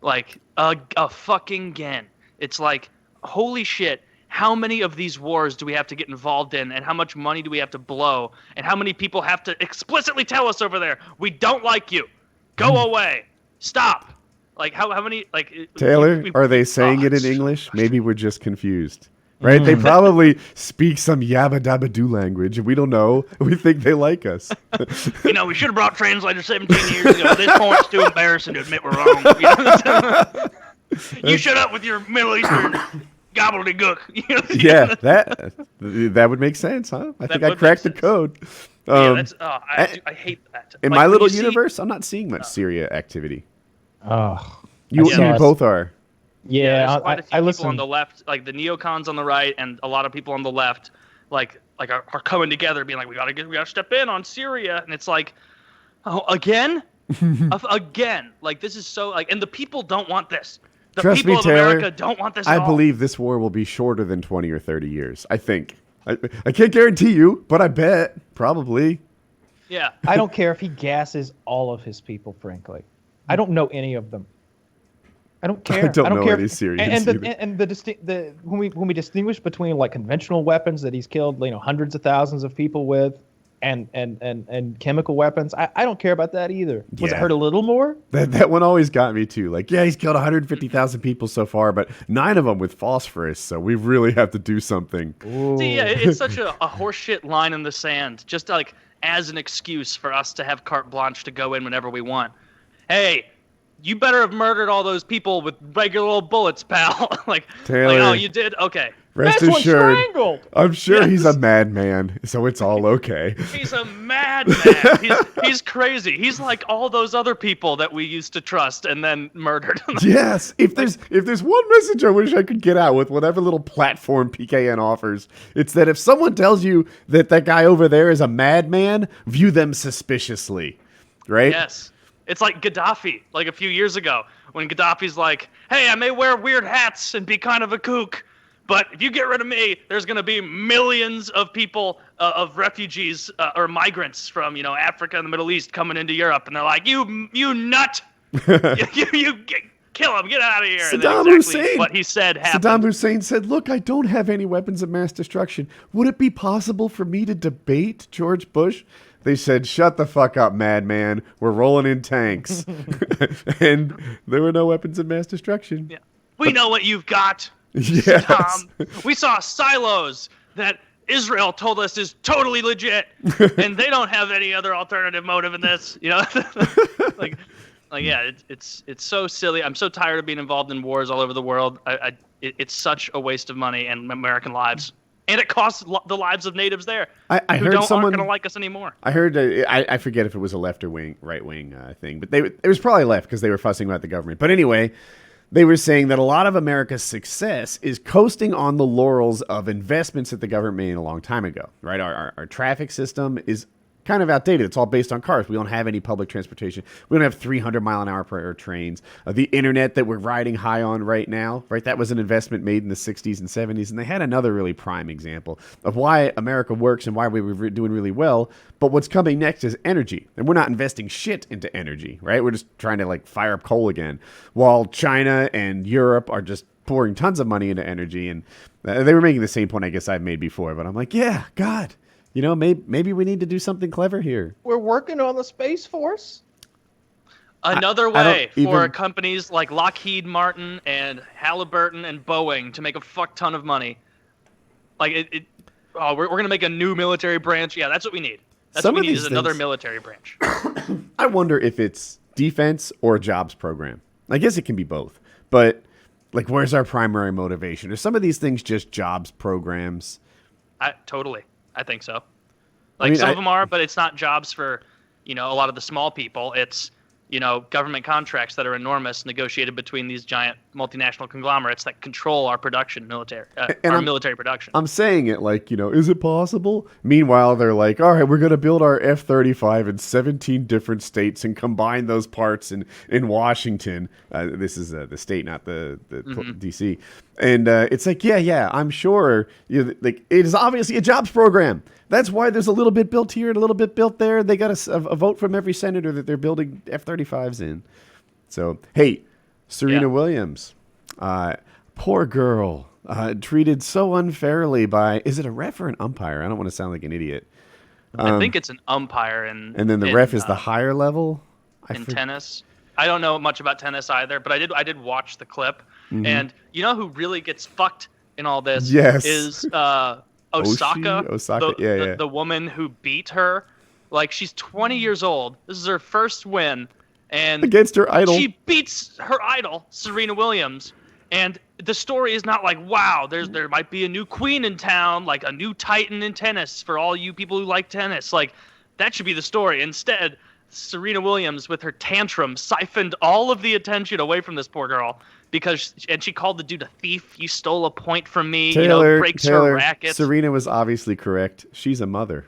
Like, a fucking again. It's like, holy shit, how many of these wars do we have to get involved in, and how much money do we have to blow, and how many people have to explicitly tell us over there, we don't like you, go away, stop. Like, how many, like... Taylor, are they saying it in English? Maybe we're just confused. Right? They probably speak some yabba dabba doo language, and we don't know. We think they like us. We should have brought translators 17 years ago. At this point, it's too embarrassing to admit we're wrong. You shut up with your Middle Eastern gobbledygook. Yeah, that would make sense, huh? I think I cracked the code. I hate that. In my little universe, I'm not seeing much Syria activity. Oh, you both are. Yeah, there's quite a few people listen on the left, like the neocons on the right, and a lot of people on the left, like are coming together, being like, we gotta step in on Syria, and it's like, oh, again, again, like this is so like, and the people don't want this. The Trust people me, of Taylor, America don't want this. I at all. believe this war will be shorter than 20 or 30 years. I think. I can't guarantee you, but I bet probably. Yeah. I don't care if he gasses all of his people. Frankly, I don't know any of them. I don't care. I don't know care any Syrians when we distinguish between like conventional weapons that he's killed, hundreds of thousands of people with, and chemical weapons, I don't care about that either. Was it hurt a little more? That one always got me too. Like, yeah, he's killed 150,000 people so far, but 9 of them with phosphorus. So we really have to do something. See, yeah, it's such a horseshit line in the sand, just like as an excuse for us to have carte blanche to go in whenever we want. Hey. You better have murdered all those people with regular old bullets, pal. Taylor, oh, you did? Okay. Rest assured, I'm sure he's a madman, so it's all okay. He's a madman. He's crazy. He's like all those other people that we used to trust and then murdered. Yes. If there's one message I wish I could get out with whatever little platform PKN offers, it's that if someone tells you that guy over there is a madman, view them suspiciously. Right? Yes. It's like Gaddafi, like a few years ago, when Gaddafi's like, hey, I may wear weird hats and be kind of a kook, but if you get rid of me, there's going to be millions of people, of refugees or migrants from, Africa and the Middle East coming into Europe. And they're like, you nut. you kill him. Get out of here. Saddam Hussein. What he said happened. Saddam Hussein said, look, I don't have any weapons of mass destruction. Would it be possible for me to debate George Bush? They said, shut the fuck up, madman. We're rolling in tanks. And there were no weapons of mass destruction. Yeah. We know what you've got. Yes. We saw silos that Israel told us is totally legit. And they don't have any other alternative motive in this. It's so silly. I'm so tired of being involved in wars all over the world. It's such a waste of money and American lives. And it costs the lives of natives there I heard aren't someone going to like us anymore. I heard, I forget if it was a left or right wing thing, but it was probably left because they were fussing about the government. But anyway, they were saying that a lot of America's success is coasting on the laurels of investments that the government made a long time ago. Right? Our traffic system is kind of outdated. It's all based on cars. We don't have any public transportation. We don't have 300 mile an hour per hour trains. The internet that we're riding high on right now, right? That was an investment made in the 60s and 70s. And they had another really prime example of why America works and why we were doing really well. But what's coming next is energy. And we're not investing shit into energy, right? We're just trying to fire up coal again. While China and Europe are just pouring tons of money into energy. And they were making the same point I guess I've made before. But I'm like, yeah, God. Maybe we need to do something clever here. We're working on the Space Force. Another way for companies like Lockheed Martin and Halliburton and Boeing to make a fuck ton of money. We're going to make a new military branch. Yeah, that's what we need. That's what we need is another military branch. I wonder if it's defense or a jobs program. I guess it can be both. But, where's our primary motivation? Are some of these things just jobs programs? Totally. I think so. Some of them are, but it's not jobs for, a lot of the small people. It's government contracts that are enormous negotiated between these giant multinational conglomerates that control our production, military production. I'm saying it like, is it possible? Meanwhile, they're like, all right, we're going to build our F-35 in 17 different states and combine those parts in Washington. This is the state, not the D.C. And it's like, yeah, I'm sure. Like, it is obviously a jobs program. That's why there's a little bit built here and a little bit built there. They got a vote from every senator that they're building F-35s in. So, hey, Serena Williams, poor girl, treated so unfairly by, is it a ref or an umpire? I don't want to sound like an idiot. I think it's an umpire. And then the ref is the higher level? Tennis. I don't know much about tennis either, but I did watch the clip. Mm-hmm. And you know who really gets fucked in all this? Yes. Is Osaka, the woman who beat her. Like, she's 20 years old. This is her first win, and against her idol. She beats her idol, Serena Williams. And the story is not like, wow, there might be a new queen in town, like a new titan in tennis for all you people who like tennis. Like, that should be the story. Instead, Serena Williams, with her tantrum, siphoned all of the attention away from this poor girl. And she called the dude a thief. You stole a point from me. Breaks her racket. Serena was obviously correct. She's a mother.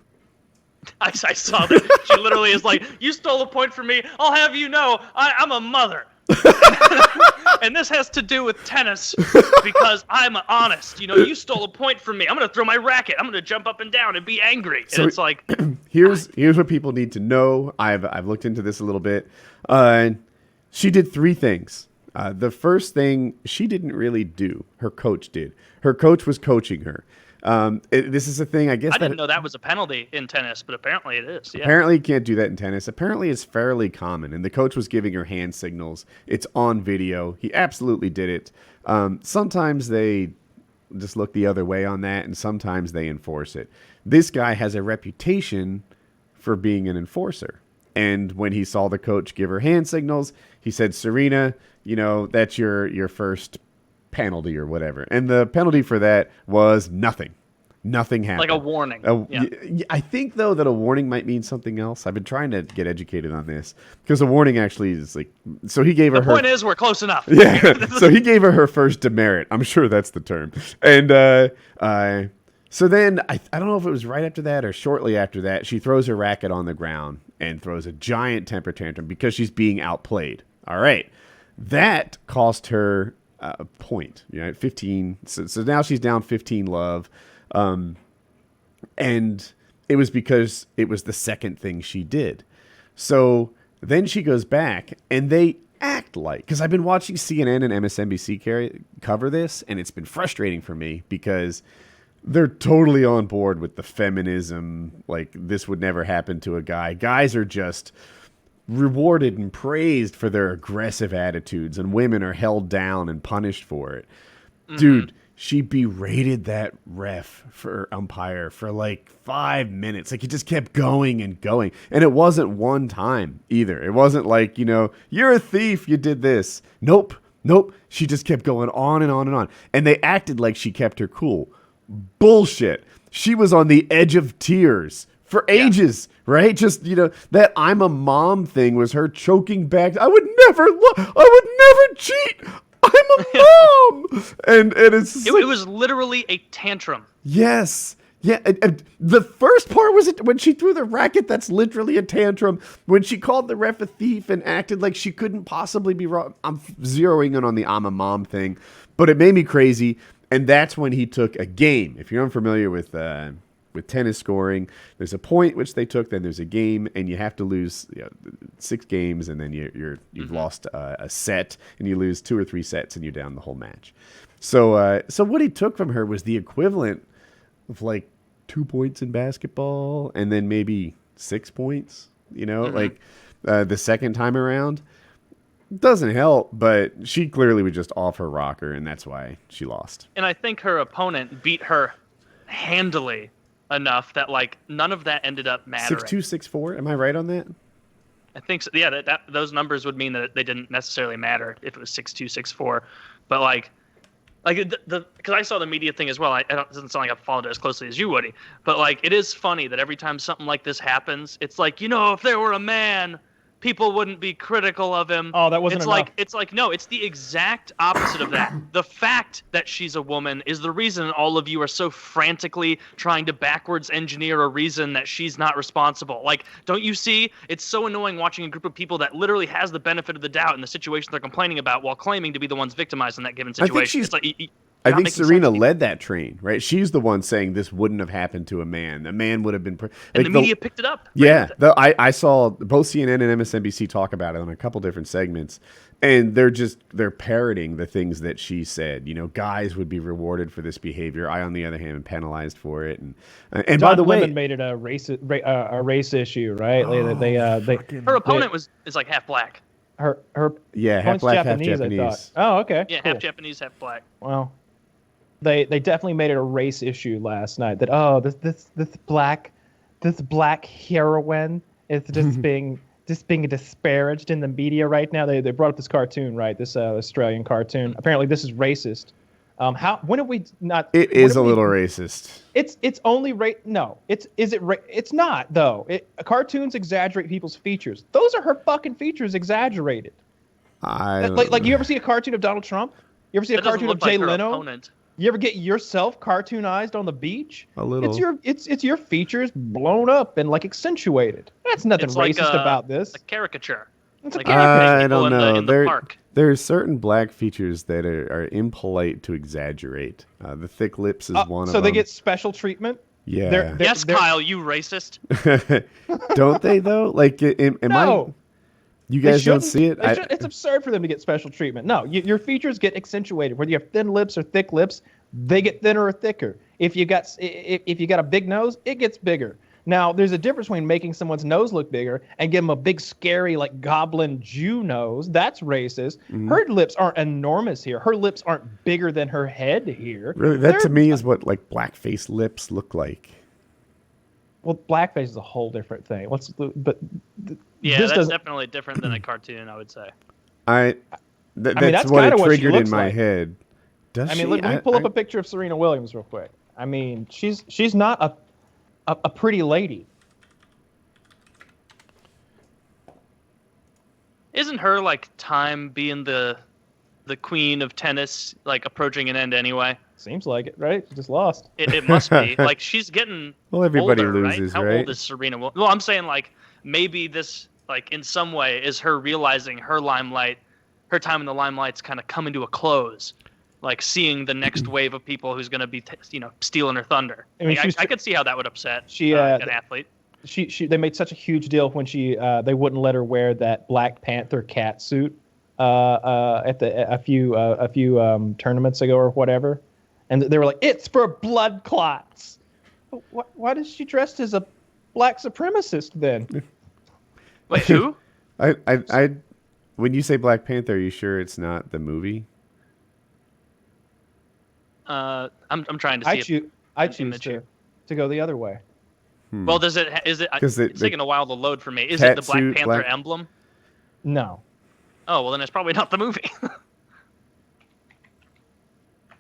I saw that. She literally is like, you stole a point from me. I'll have you know, I'm a mother. And this has to do with tennis because I'm honest. You stole a point from me. I'm going to throw my racket. I'm going to jump up and down and be angry. And it's like, here's what people need to know. I've looked into this a little bit. She did 3 things. The first thing she didn't really do. Her coach did. Her coach was coaching her. This is a thing, I guess. I didn't know that was a penalty in tennis, but apparently it is. Yeah. Apparently you can't do that in tennis. Apparently it's fairly common, and the coach was giving her hand signals. It's on video. He absolutely did it. Sometimes they just look the other way on that, and sometimes they enforce it. This guy has a reputation for being an enforcer. And when he saw the coach give her hand signals, he said, Serena, that's your first penalty or whatever. And the penalty for that was nothing. Nothing happened. Like a warning. I think, though, that a warning might mean something else. I've been trying to get educated on this because a warning actually is like, so he gave her. The point is, we're close enough. Yeah. So he gave her first demerit. I'm sure that's the term. And so then I don't know if it was right after that or shortly after that, she throws her racket on the ground and throws a giant temper tantrum because she's being outplayed. All right. That cost her a point, 15. So now she's down 15 love. And it was because it was the second thing she did. So then she goes back and they act like, because I've been watching CNN and MSNBC cover this, and it's been frustrating for me because they're totally on board with the feminism. Like, this would never happen to a guy. Guys are just rewarded and praised for their aggressive attitudes, and women are held down and punished for it. Mm-hmm. Dude, she berated that umpire for like 5 minutes. Like, he just kept going and going. And it wasn't one time either. It wasn't like, you're a thief, you did this. Nope. She just kept going on and on and on. And they acted like she kept her cool. Bullshit. She was on the edge of tears for ages, right? Just, that I'm a mom thing was her choking back. I would never cheat. I'm a mom. And it's it was literally a tantrum. Yes. Yeah. And the first part was when she threw the racket. That's literally a tantrum. When she called the ref a thief and acted like she couldn't possibly be wrong. I'm zeroing in on the I'm a mom thing, but it made me crazy. And that's when he took a game. If you're unfamiliar with tennis scoring, there's a point which they took, then there's a game, and you have to lose 6 games, and then you've lost a set, and you lose 2 or 3 sets, and you're down the whole match. So what he took from her was the equivalent of like 2 points in basketball, and then maybe 6 points. Like the second time around. Doesn't help, but she clearly was just off her rocker, and that's why she lost. And I think her opponent beat her handily enough that like none of that ended up mattering. 6'2", 6'4". Am I right on that? I think so. Yeah, that those numbers would mean that they didn't necessarily matter if it was 6'2", 6'4". But like the because I saw the media thing as well. It doesn't sound like I've followed it as closely as you, Woody. But like, it is funny that every time something like this happens, it's like, if there were a man people wouldn't be critical of him. Oh, that wasn't enough. It's like no, it's the exact opposite of that. The fact that she's a woman is the reason all of you are so frantically trying to backwards engineer a reason that she's not responsible. Like, don't you see? It's so annoying watching a group of people that literally has the benefit of the doubt in the situation they're complaining about while claiming to be the ones victimized in that given situation. I think Serena led that train, right? She's the one saying this wouldn't have happened to a man. A man would have been... and the media picked it up. Yeah. I saw both CNN and MSNBC talk about it on a couple different segments, and they're parroting the things that she said. You know, guys would be rewarded for this behavior. I, on the other hand, am penalized for it. And by the way... made it a race issue, right? Her opponent is like half black. Her half black, Japanese, half Japanese. I thought. Oh, okay. Yeah, cool. half Japanese, half black. Well, they definitely made it a race issue last night. That this black heroine is just being disparaged in the media right now. They brought up this cartoon, right? This Australian cartoon. Apparently, this is racist. When have we not? It is a little racist. It's only no. It's not though. Cartoons exaggerate people's features. Those are her fucking features exaggerated. Like you ever see a cartoon of Donald Trump? You ever see a cartoon of Jay Leno? Opponent. You ever get yourself cartoonized on the beach? A little. It's your features blown up and like accentuated. That's nothing racist about this. A caricature. It's like I don't know. In the park. There are certain black features that are impolite to exaggerate. The thick lips is one of them. So they get special treatment? Yeah. Yes, Kyle, you racist. Don't they, though? Like, no. You guys don't see it? It's absurd for them to get special treatment. No, your features get accentuated. Whether you have thin lips or thick lips, they get thinner or thicker. If you got a big nose, it gets bigger. Now, there's a difference between making someone's nose look bigger and give them a big, scary, like goblin Jew nose. That's racist. Mm-hmm. Her lips aren't enormous here. Her lips aren't bigger than her head here. Really, that to me is what like blackface lips look like. Well, blackface is a whole different thing. That's definitely different than a cartoon, I would say. That's what it triggered in my head. Let me pull up a picture of Serena Williams real quick. I mean, she's not a pretty lady. Isn't her like time being the queen of tennis like approaching an end anyway? Seems like it, right? She just lost. It must be. Like she's getting everybody older, loses, right? How right? old is Serena? Well, I'm saying like maybe this like in some way is her realizing her time in the limelight's kind of coming to a close. Like seeing the next wave of people who's going to be, stealing her thunder. I mean, I could see how that would upset an athlete. They made such a huge deal when they wouldn't let her wear that Black Panther cat suit at a few tournaments ago or whatever, and they were like, "It's for blood clots." Why is she dressed as a black supremacist then? Wait, who? When you say Black Panther, are you sure it's not the movie? I'm trying to see. I choose to go the other way. Well, is it? It's taking a while to load for me. Is it the Black Panther emblem? No. Oh well, then it's probably not the movie.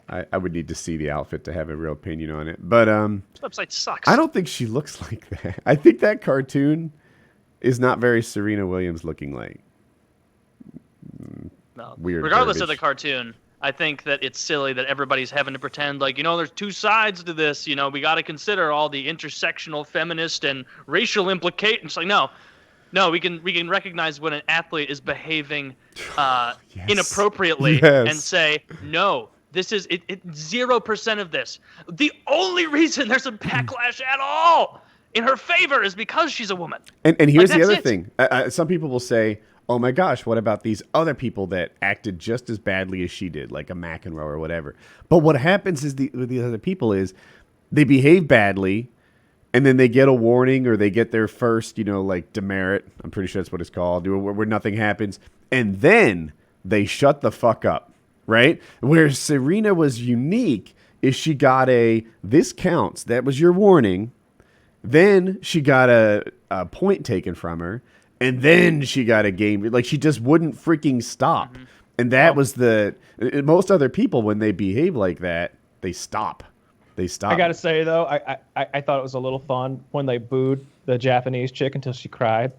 I would need to see the outfit to have a real opinion on it, but this website sucks. I don't think she looks like that. I think that cartoon is not very Serena Williams looking like. No. Weird. Regardless garbage. of the cartoon, I think that it's silly that everybody's having to pretend like, there's two sides to this. We got to consider all the intersectional feminist and racial implications. Like, no, we can recognize when an athlete is behaving inappropriately and say, no, this is 0% of this. The only reason there's a backlash at all in her favor is because she's a woman. And here's the other thing. Some people will say, oh my gosh, what about these other people that acted just as badly as she did, like a McEnroe or whatever? But what happens is with the other people is they behave badly, and then they get a warning or they get their first, like demerit. I'm pretty sure that's what it's called, where nothing happens. And then they shut the fuck up, right? Where Serena was unique is she got this counts. That was your warning. Then she got a point taken from her. And then she got a game. Like, she just wouldn't freaking stop. Mm-hmm. And that was most other people, when they behave like that, they stop. They stop. I got to say, though, I thought it was a little fun when they booed the Japanese chick until she cried.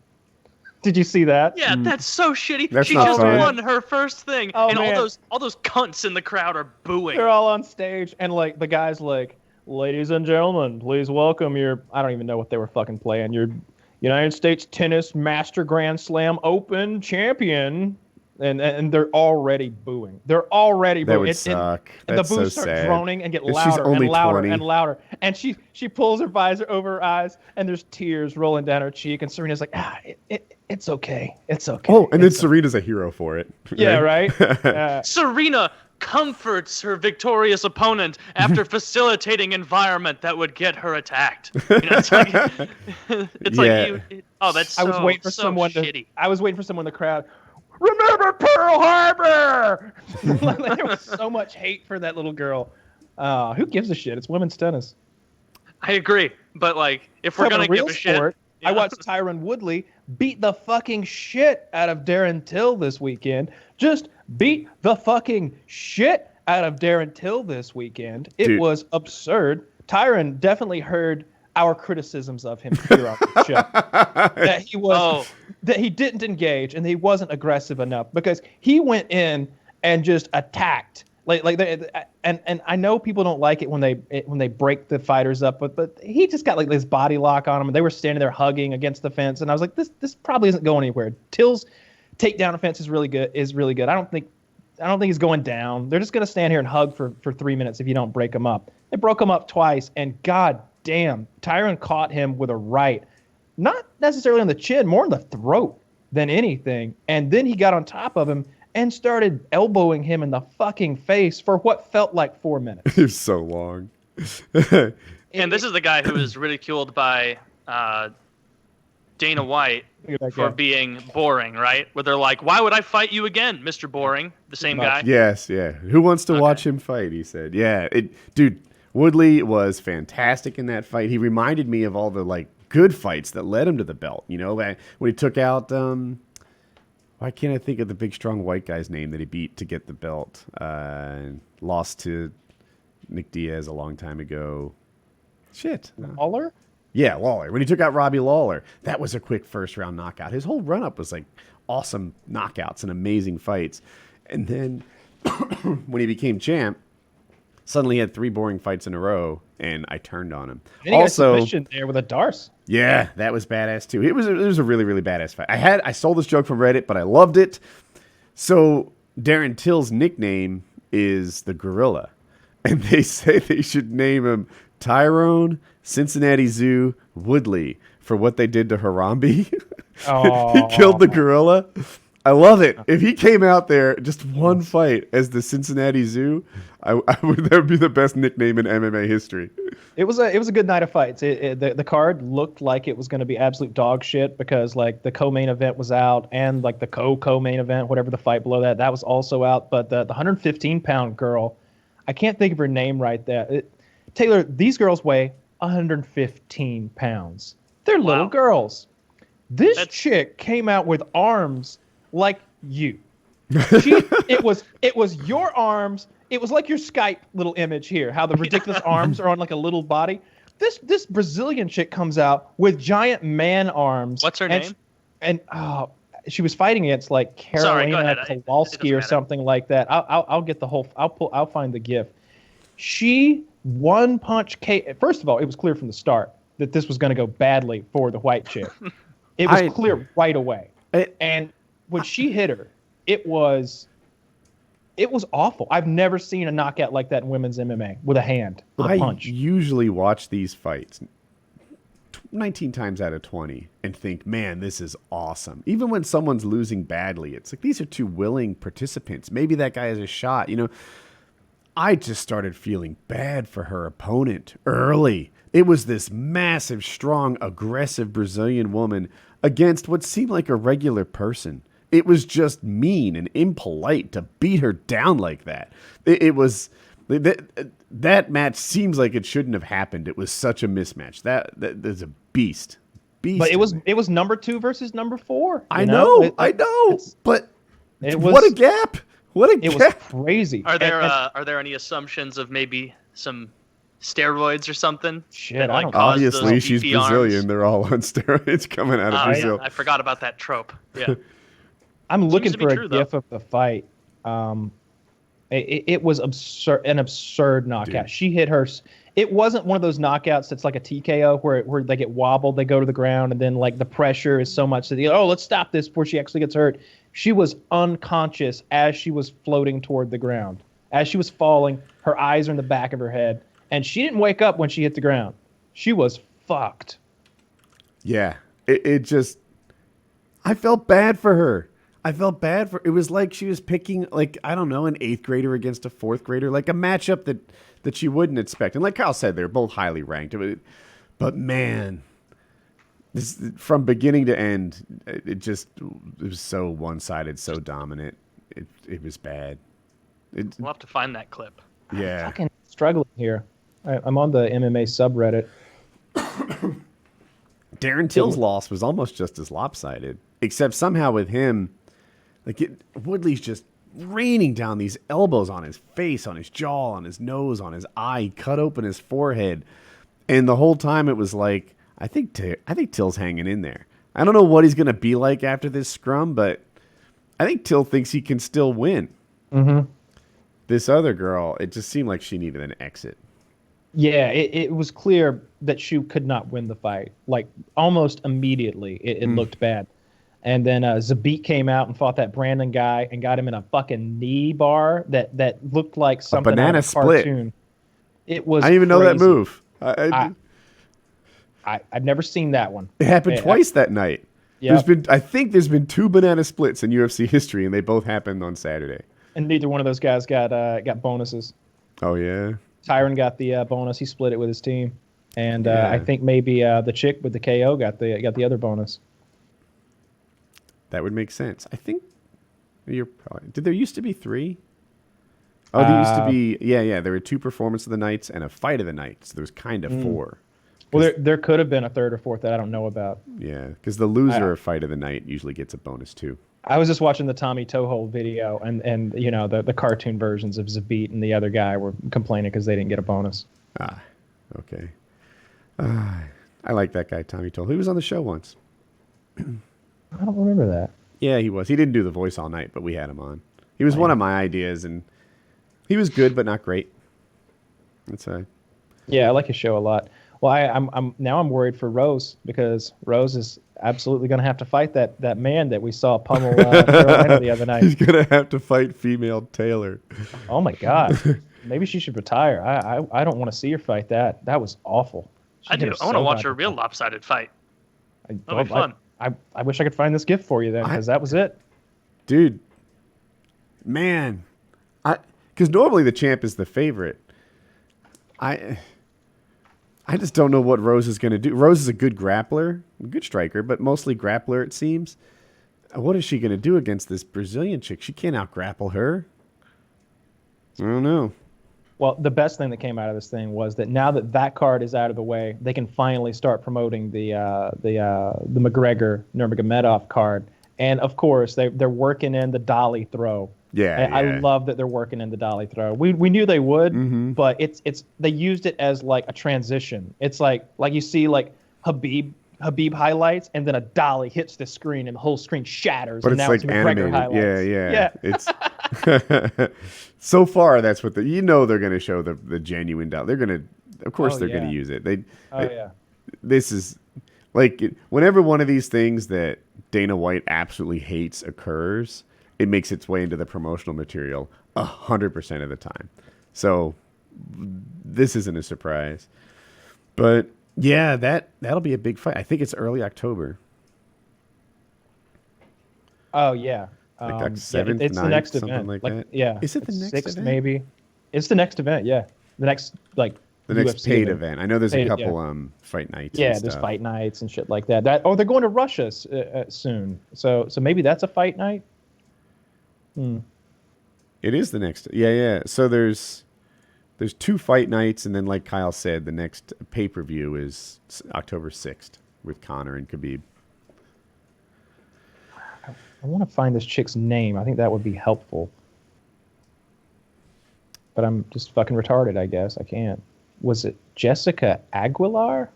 Did you see that? Yeah, that's so shitty. That's she not just fun. won her first thing, and all those cunts in the crowd are booing. They're all on stage, and like the guy's like, "Ladies and gentlemen, please welcome your." I don't even know what they were fucking playing. Your United States Tennis Master Grand Slam Open champion. And they're already booing. They're already booing. That would suck. And That's the boos so start sad. droning and get She's louder only and louder 20. and louder. And she pulls her visor over her eyes, and there's tears rolling down her cheek. And Serena's like, it's okay. It's okay. Oh, and then Serena's a hero for it. Yeah, right? Serena comforts her victorious opponent after facilitating environment that would get her attacked. You know, it's like, that's so, I was waiting for so someone shitty. I was waiting for someone in the crowd. Remember Pearl Harbor! There was so much hate for that little girl. Who gives a shit? It's women's tennis. I agree, but like, if we're gonna give a shit, I watched Tyron Woodley beat the fucking shit out of Darren Till this weekend. Just beat the fucking shit out of Darren Till this weekend. It was absurd. Tyron definitely heard our criticisms of him here on the show. That he didn't engage and he wasn't aggressive enough because he went in and just attacked. And I know people don't like it when they break the fighters up, but he just got like this body lock on him, and they were standing there hugging against the fence, and I was like, this probably isn't going anywhere. Till's takedown offense is really good. I don't think he's going down. They're just gonna stand here and hug for 3 minutes if you don't break him up. They broke him up twice, and god damn, Tyron caught him with a right, not necessarily on the chin, more in the throat than anything, and then he got on top of him and started elbowing him in the fucking face for what felt like 4 minutes. It was so long. And this is the guy who was ridiculed by Dana White for being boring, right? Where they're like, why would I fight you again, Mr. Boring? The same guy? Yes, yeah. Who wants to watch him fight, he said. Yeah, dude, Woodley was fantastic in that fight. He reminded me of all the like good fights that led him to the belt. You know, when he took out... why can't I think of the big, strong white guy's name that he beat to get the belt? Lost to Nick Diaz a long time ago. Shit. Lawler? Yeah, Lawler. When he took out Robbie Lawler, that was a quick first-round knockout. His whole run-up was like awesome knockouts and amazing fights. And then when he became champ, suddenly he had 3 boring fights in a row, and I turned on him. And he got a submission there with a Darce. Yeah, that was badass too. It was a really, really badass fight. I stole this joke from Reddit, but I loved it. So Darren Till's nickname is the Gorilla, and they say they should name him Tyrone Cincinnati Zoo Woodley for what they did to Harambe. He killed the gorilla. I love it. If he came out there just one fight as the Cincinnati Zoo, that would be the best nickname in MMA history. It was a good night of fights. The card looked like it was going to be absolute dog shit because like the co-main event was out and like the co-main event, whatever the fight below that was also out. But the 115-pound girl, I can't think of her name right there. Taylor, these girls weigh 115 pounds. They're little girls. This chick came out with arms like you. It was your arms. It was like your Skype little image here, how the ridiculous arms are on like a little body. This Brazilian chick comes out with giant man arms. What's her name? She was fighting against like Carolina Kowalski or something like that. I'll get the whole. I'll find the GIF. She one punch. First of all, it was clear from the start that this was going to go badly for the white chick. It was clear right away. And when she hit her, it was awful. I've never seen a knockout like that in women's MMA with a hand, with a punch. I usually watch these fights 19 times out of 20 and think, man, this is awesome. Even when someone's losing badly, it's like these are 2 willing participants. Maybe that guy has a shot. You know, I just started feeling bad for her opponent early. It was this massive, strong, aggressive Brazilian woman against what seemed like a regular person. It was just mean and impolite to beat her down like that. It was that match seems like it shouldn't have happened. It was such a mismatch. That's a beast. But it was number 2 versus number 4. I know. But what a gap! What a gap! It was crazy. Are there any assumptions of maybe some steroids or something. Shit, that, like, obviously she's beefy Brazilian. arms. They're all on steroids coming out of Brazil. Yeah, I forgot about that trope. Yeah. I'm looking for a true, gif of the fight. It was an absurd knockout. Dude. She hit her. It wasn't one of those knockouts that's like a TKO where they get wobbled, they go to the ground, and then like the pressure is so much that let's stop this before she actually gets hurt. She was unconscious as she was floating toward the ground. As she was falling, her eyes are in the back of her head, and she didn't wake up when she hit the ground. She was fucked. Yeah, it just. I felt bad for her. It was like she was picking, like, I don't know, an 8th grader against a 4th grader, like a matchup that she wouldn't expect. And like Kyle said, they're both highly ranked. But man, this from beginning to end, it was so one-sided, so dominant. It was bad. We'll have to find that clip. Yeah. I'm fucking struggling here. I'm on the MMA subreddit. Darren Till's loss was almost just as lopsided, except somehow with him, Woodley's just raining down these elbows on his face, on his jaw, on his nose, on his eye. He cut open his forehead, and the whole time it was like, I think Till's hanging in there. I don't know what he's gonna be like after this scrum, but I think Till thinks he can still win. Mm-hmm. This other girl, it just seemed like she needed an exit. Yeah, it was clear that she could not win the fight. Like, almost immediately, it looked bad. And then Zabit came out and fought that Brandon guy and got him in a fucking knee bar that looked like something banana out of a cartoon. split. It was I didn't even know that move. I've never seen that one. It happened twice that night. Yeah. I think there's been 2 banana splits in UFC history, and they both happened on Saturday. And neither one of those guys got bonuses. Oh yeah. Tyron got the bonus. He split it with his team, and I think maybe the chick with the KO got the other bonus. That would make sense. I think you're probably. Did there used to be 3? Oh, there used to be. Yeah. There were 2 performance of the nights and a fight of the night. So there was kind of 4. Well, there could have been a 3rd or 4th that I don't know about. Yeah, because the loser of fight of the night usually gets a bonus too. I was just watching the Tommy Toho video, and you know the cartoon versions of Zabit and the other guy were complaining because they didn't get a bonus. Okay. I like that guy, Tommy Toho. He was on the show once. I don't remember that. Yeah, he was. He didn't do the voice all night, but we had him on. He was one of my ideas, and he was good, but not great. That's Yeah, I like his show a lot. Well, I'm worried for Rose because Rose is absolutely going to have to fight that man that we saw pummel Carolina the other night. He's going to have to fight female Taylor. Oh my God, maybe she should retire. I don't want to see her fight that. That was awful. I do. I want to watch a real lopsided fight. That'll be fun. I wish I could find this gift for you then, because that was it. Dude, man, because normally the champ is the favorite. I just don't know what Rose is going to do. Rose is a good grappler, a good striker, but mostly grappler, it seems. What is she going to do against this Brazilian chick? She can't out-grapple her. I don't know. Well, the best thing that came out of this thing was that now that card is out of the way, they can finally start promoting the McGregor Nurmagomedov card, and of course they're working in the dolly throw. Yeah, I love that they're working in the dolly throw. We knew they would, but it's they used it as like a transition. It's like you see like Habib highlights, and then a dolly hits the screen, and the whole screen shatters. But and it's now like it's McGregor animated. highlights. Yeah. It's so far that's what they're going to show the genuine dolly. They're going to, of course, they're going to use it. This is like whenever one of these things that Dana White absolutely hates occurs, it makes its way into the promotional material 100% of the time. So this isn't a surprise. But yeah, that'll be a big fight. I think it's early October. Oh yeah. Like 7th, it's 9th, the next something event. like that. Yeah. Is it the next 6th, event? maybe? It's the next event. Yeah. The next the next UFC paid event. I know there's a couple fight nights. Yeah, and there's stuff. fight nights and shit like that. They're going to Russia soon. So maybe that's a fight night. It is the next. Yeah. So there's 2 fight nights, and then like Kyle said, the next pay-per-view is October 6th with Conor and Khabib. I want to find this chick's name. I think that would be helpful. But I'm just fucking retarded, I guess. I can't. Was it Jessica Aguilar?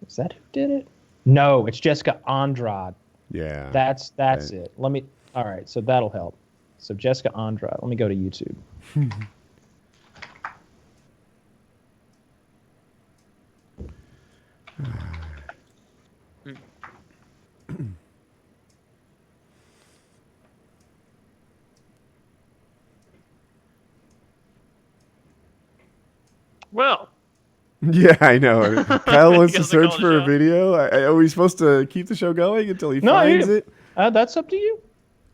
Is that who did it? No, it's Jessica Andrade. Yeah. That's it. Let me. All right, so that'll help. So Jessica Andrade. Let me go to YouTube. Well. Yeah, I know. Kyle wants to He doesn't search call the for a show. video. Are we supposed to keep the show going until he finds it? That's up to you.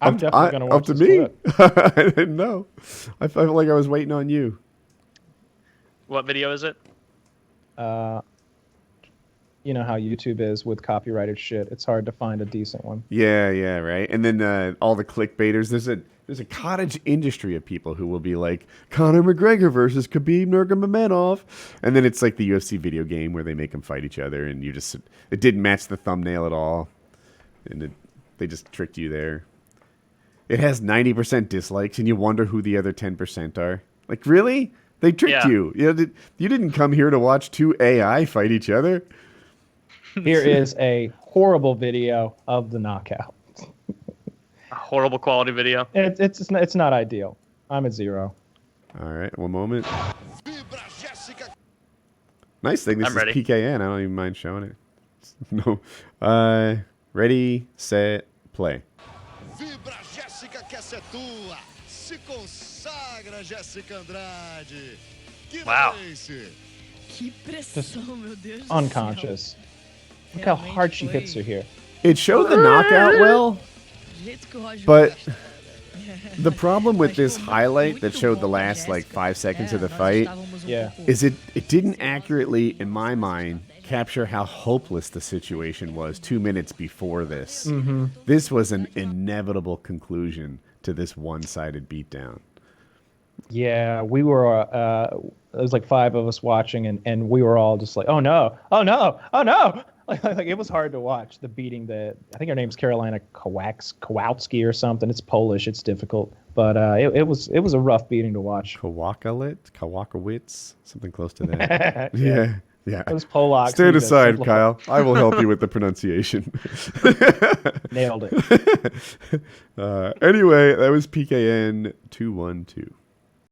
I'm definitely going to watch up to this me. clip. I didn't know. I felt like I was waiting on you. What video is it? You know how YouTube is with copyrighted shit. It's hard to find a decent one. Yeah, right. And then all the clickbaiters. There's a cottage industry of people who will be like Conor McGregor versus Khabib Nurmagomedov, and then it's like the UFC video game where they make them fight each other, and it didn't match the thumbnail at all, and they just tricked you there. It has 90% dislikes, and you wonder who the other 10% are. Like, really? They tricked you. You didn't come here to watch two AI fight each other. Here is a horrible video of the knockout. A horrible quality video. It's not ideal. I'm at 0. All right, one moment. Nice thing. This I'm is ready. PKN. I don't even mind showing it. No. Ready, set, play. Vibra Jéssica, que essa é tua. Se consagra, Jéssica Andrade. Que Wow. delícia. Que pressão, meu Deus do Unconscious. céu. Look how Realmente hard she foi hits her here. It showed the knockout well, do jeito que o Roger but gosta. the problem with Mas this foi highlight that muito showed bom the da last like Jéssica. 5 seconds of the Nós fight estávamos Yeah. pouco- is it didn't accurately, in my mind, capture how hopeless the situation was 2 minutes before this. Mm-hmm. This was an inevitable conclusion to this one-sided beatdown. Yeah, we were. There was like 5 of us watching, and we were all just like, "Oh no! Oh no! Oh no!" Like it was hard to watch the beating. I think her name's Carolina Kowalski or something. It's Polish. It's difficult, but it was a rough beating to watch. Kawakowicz, something close to that. Yeah. Yeah. It was Polak. Stand aside, Kyle. I will help you with the pronunciation. Nailed it. Anyway, that was PKN 212.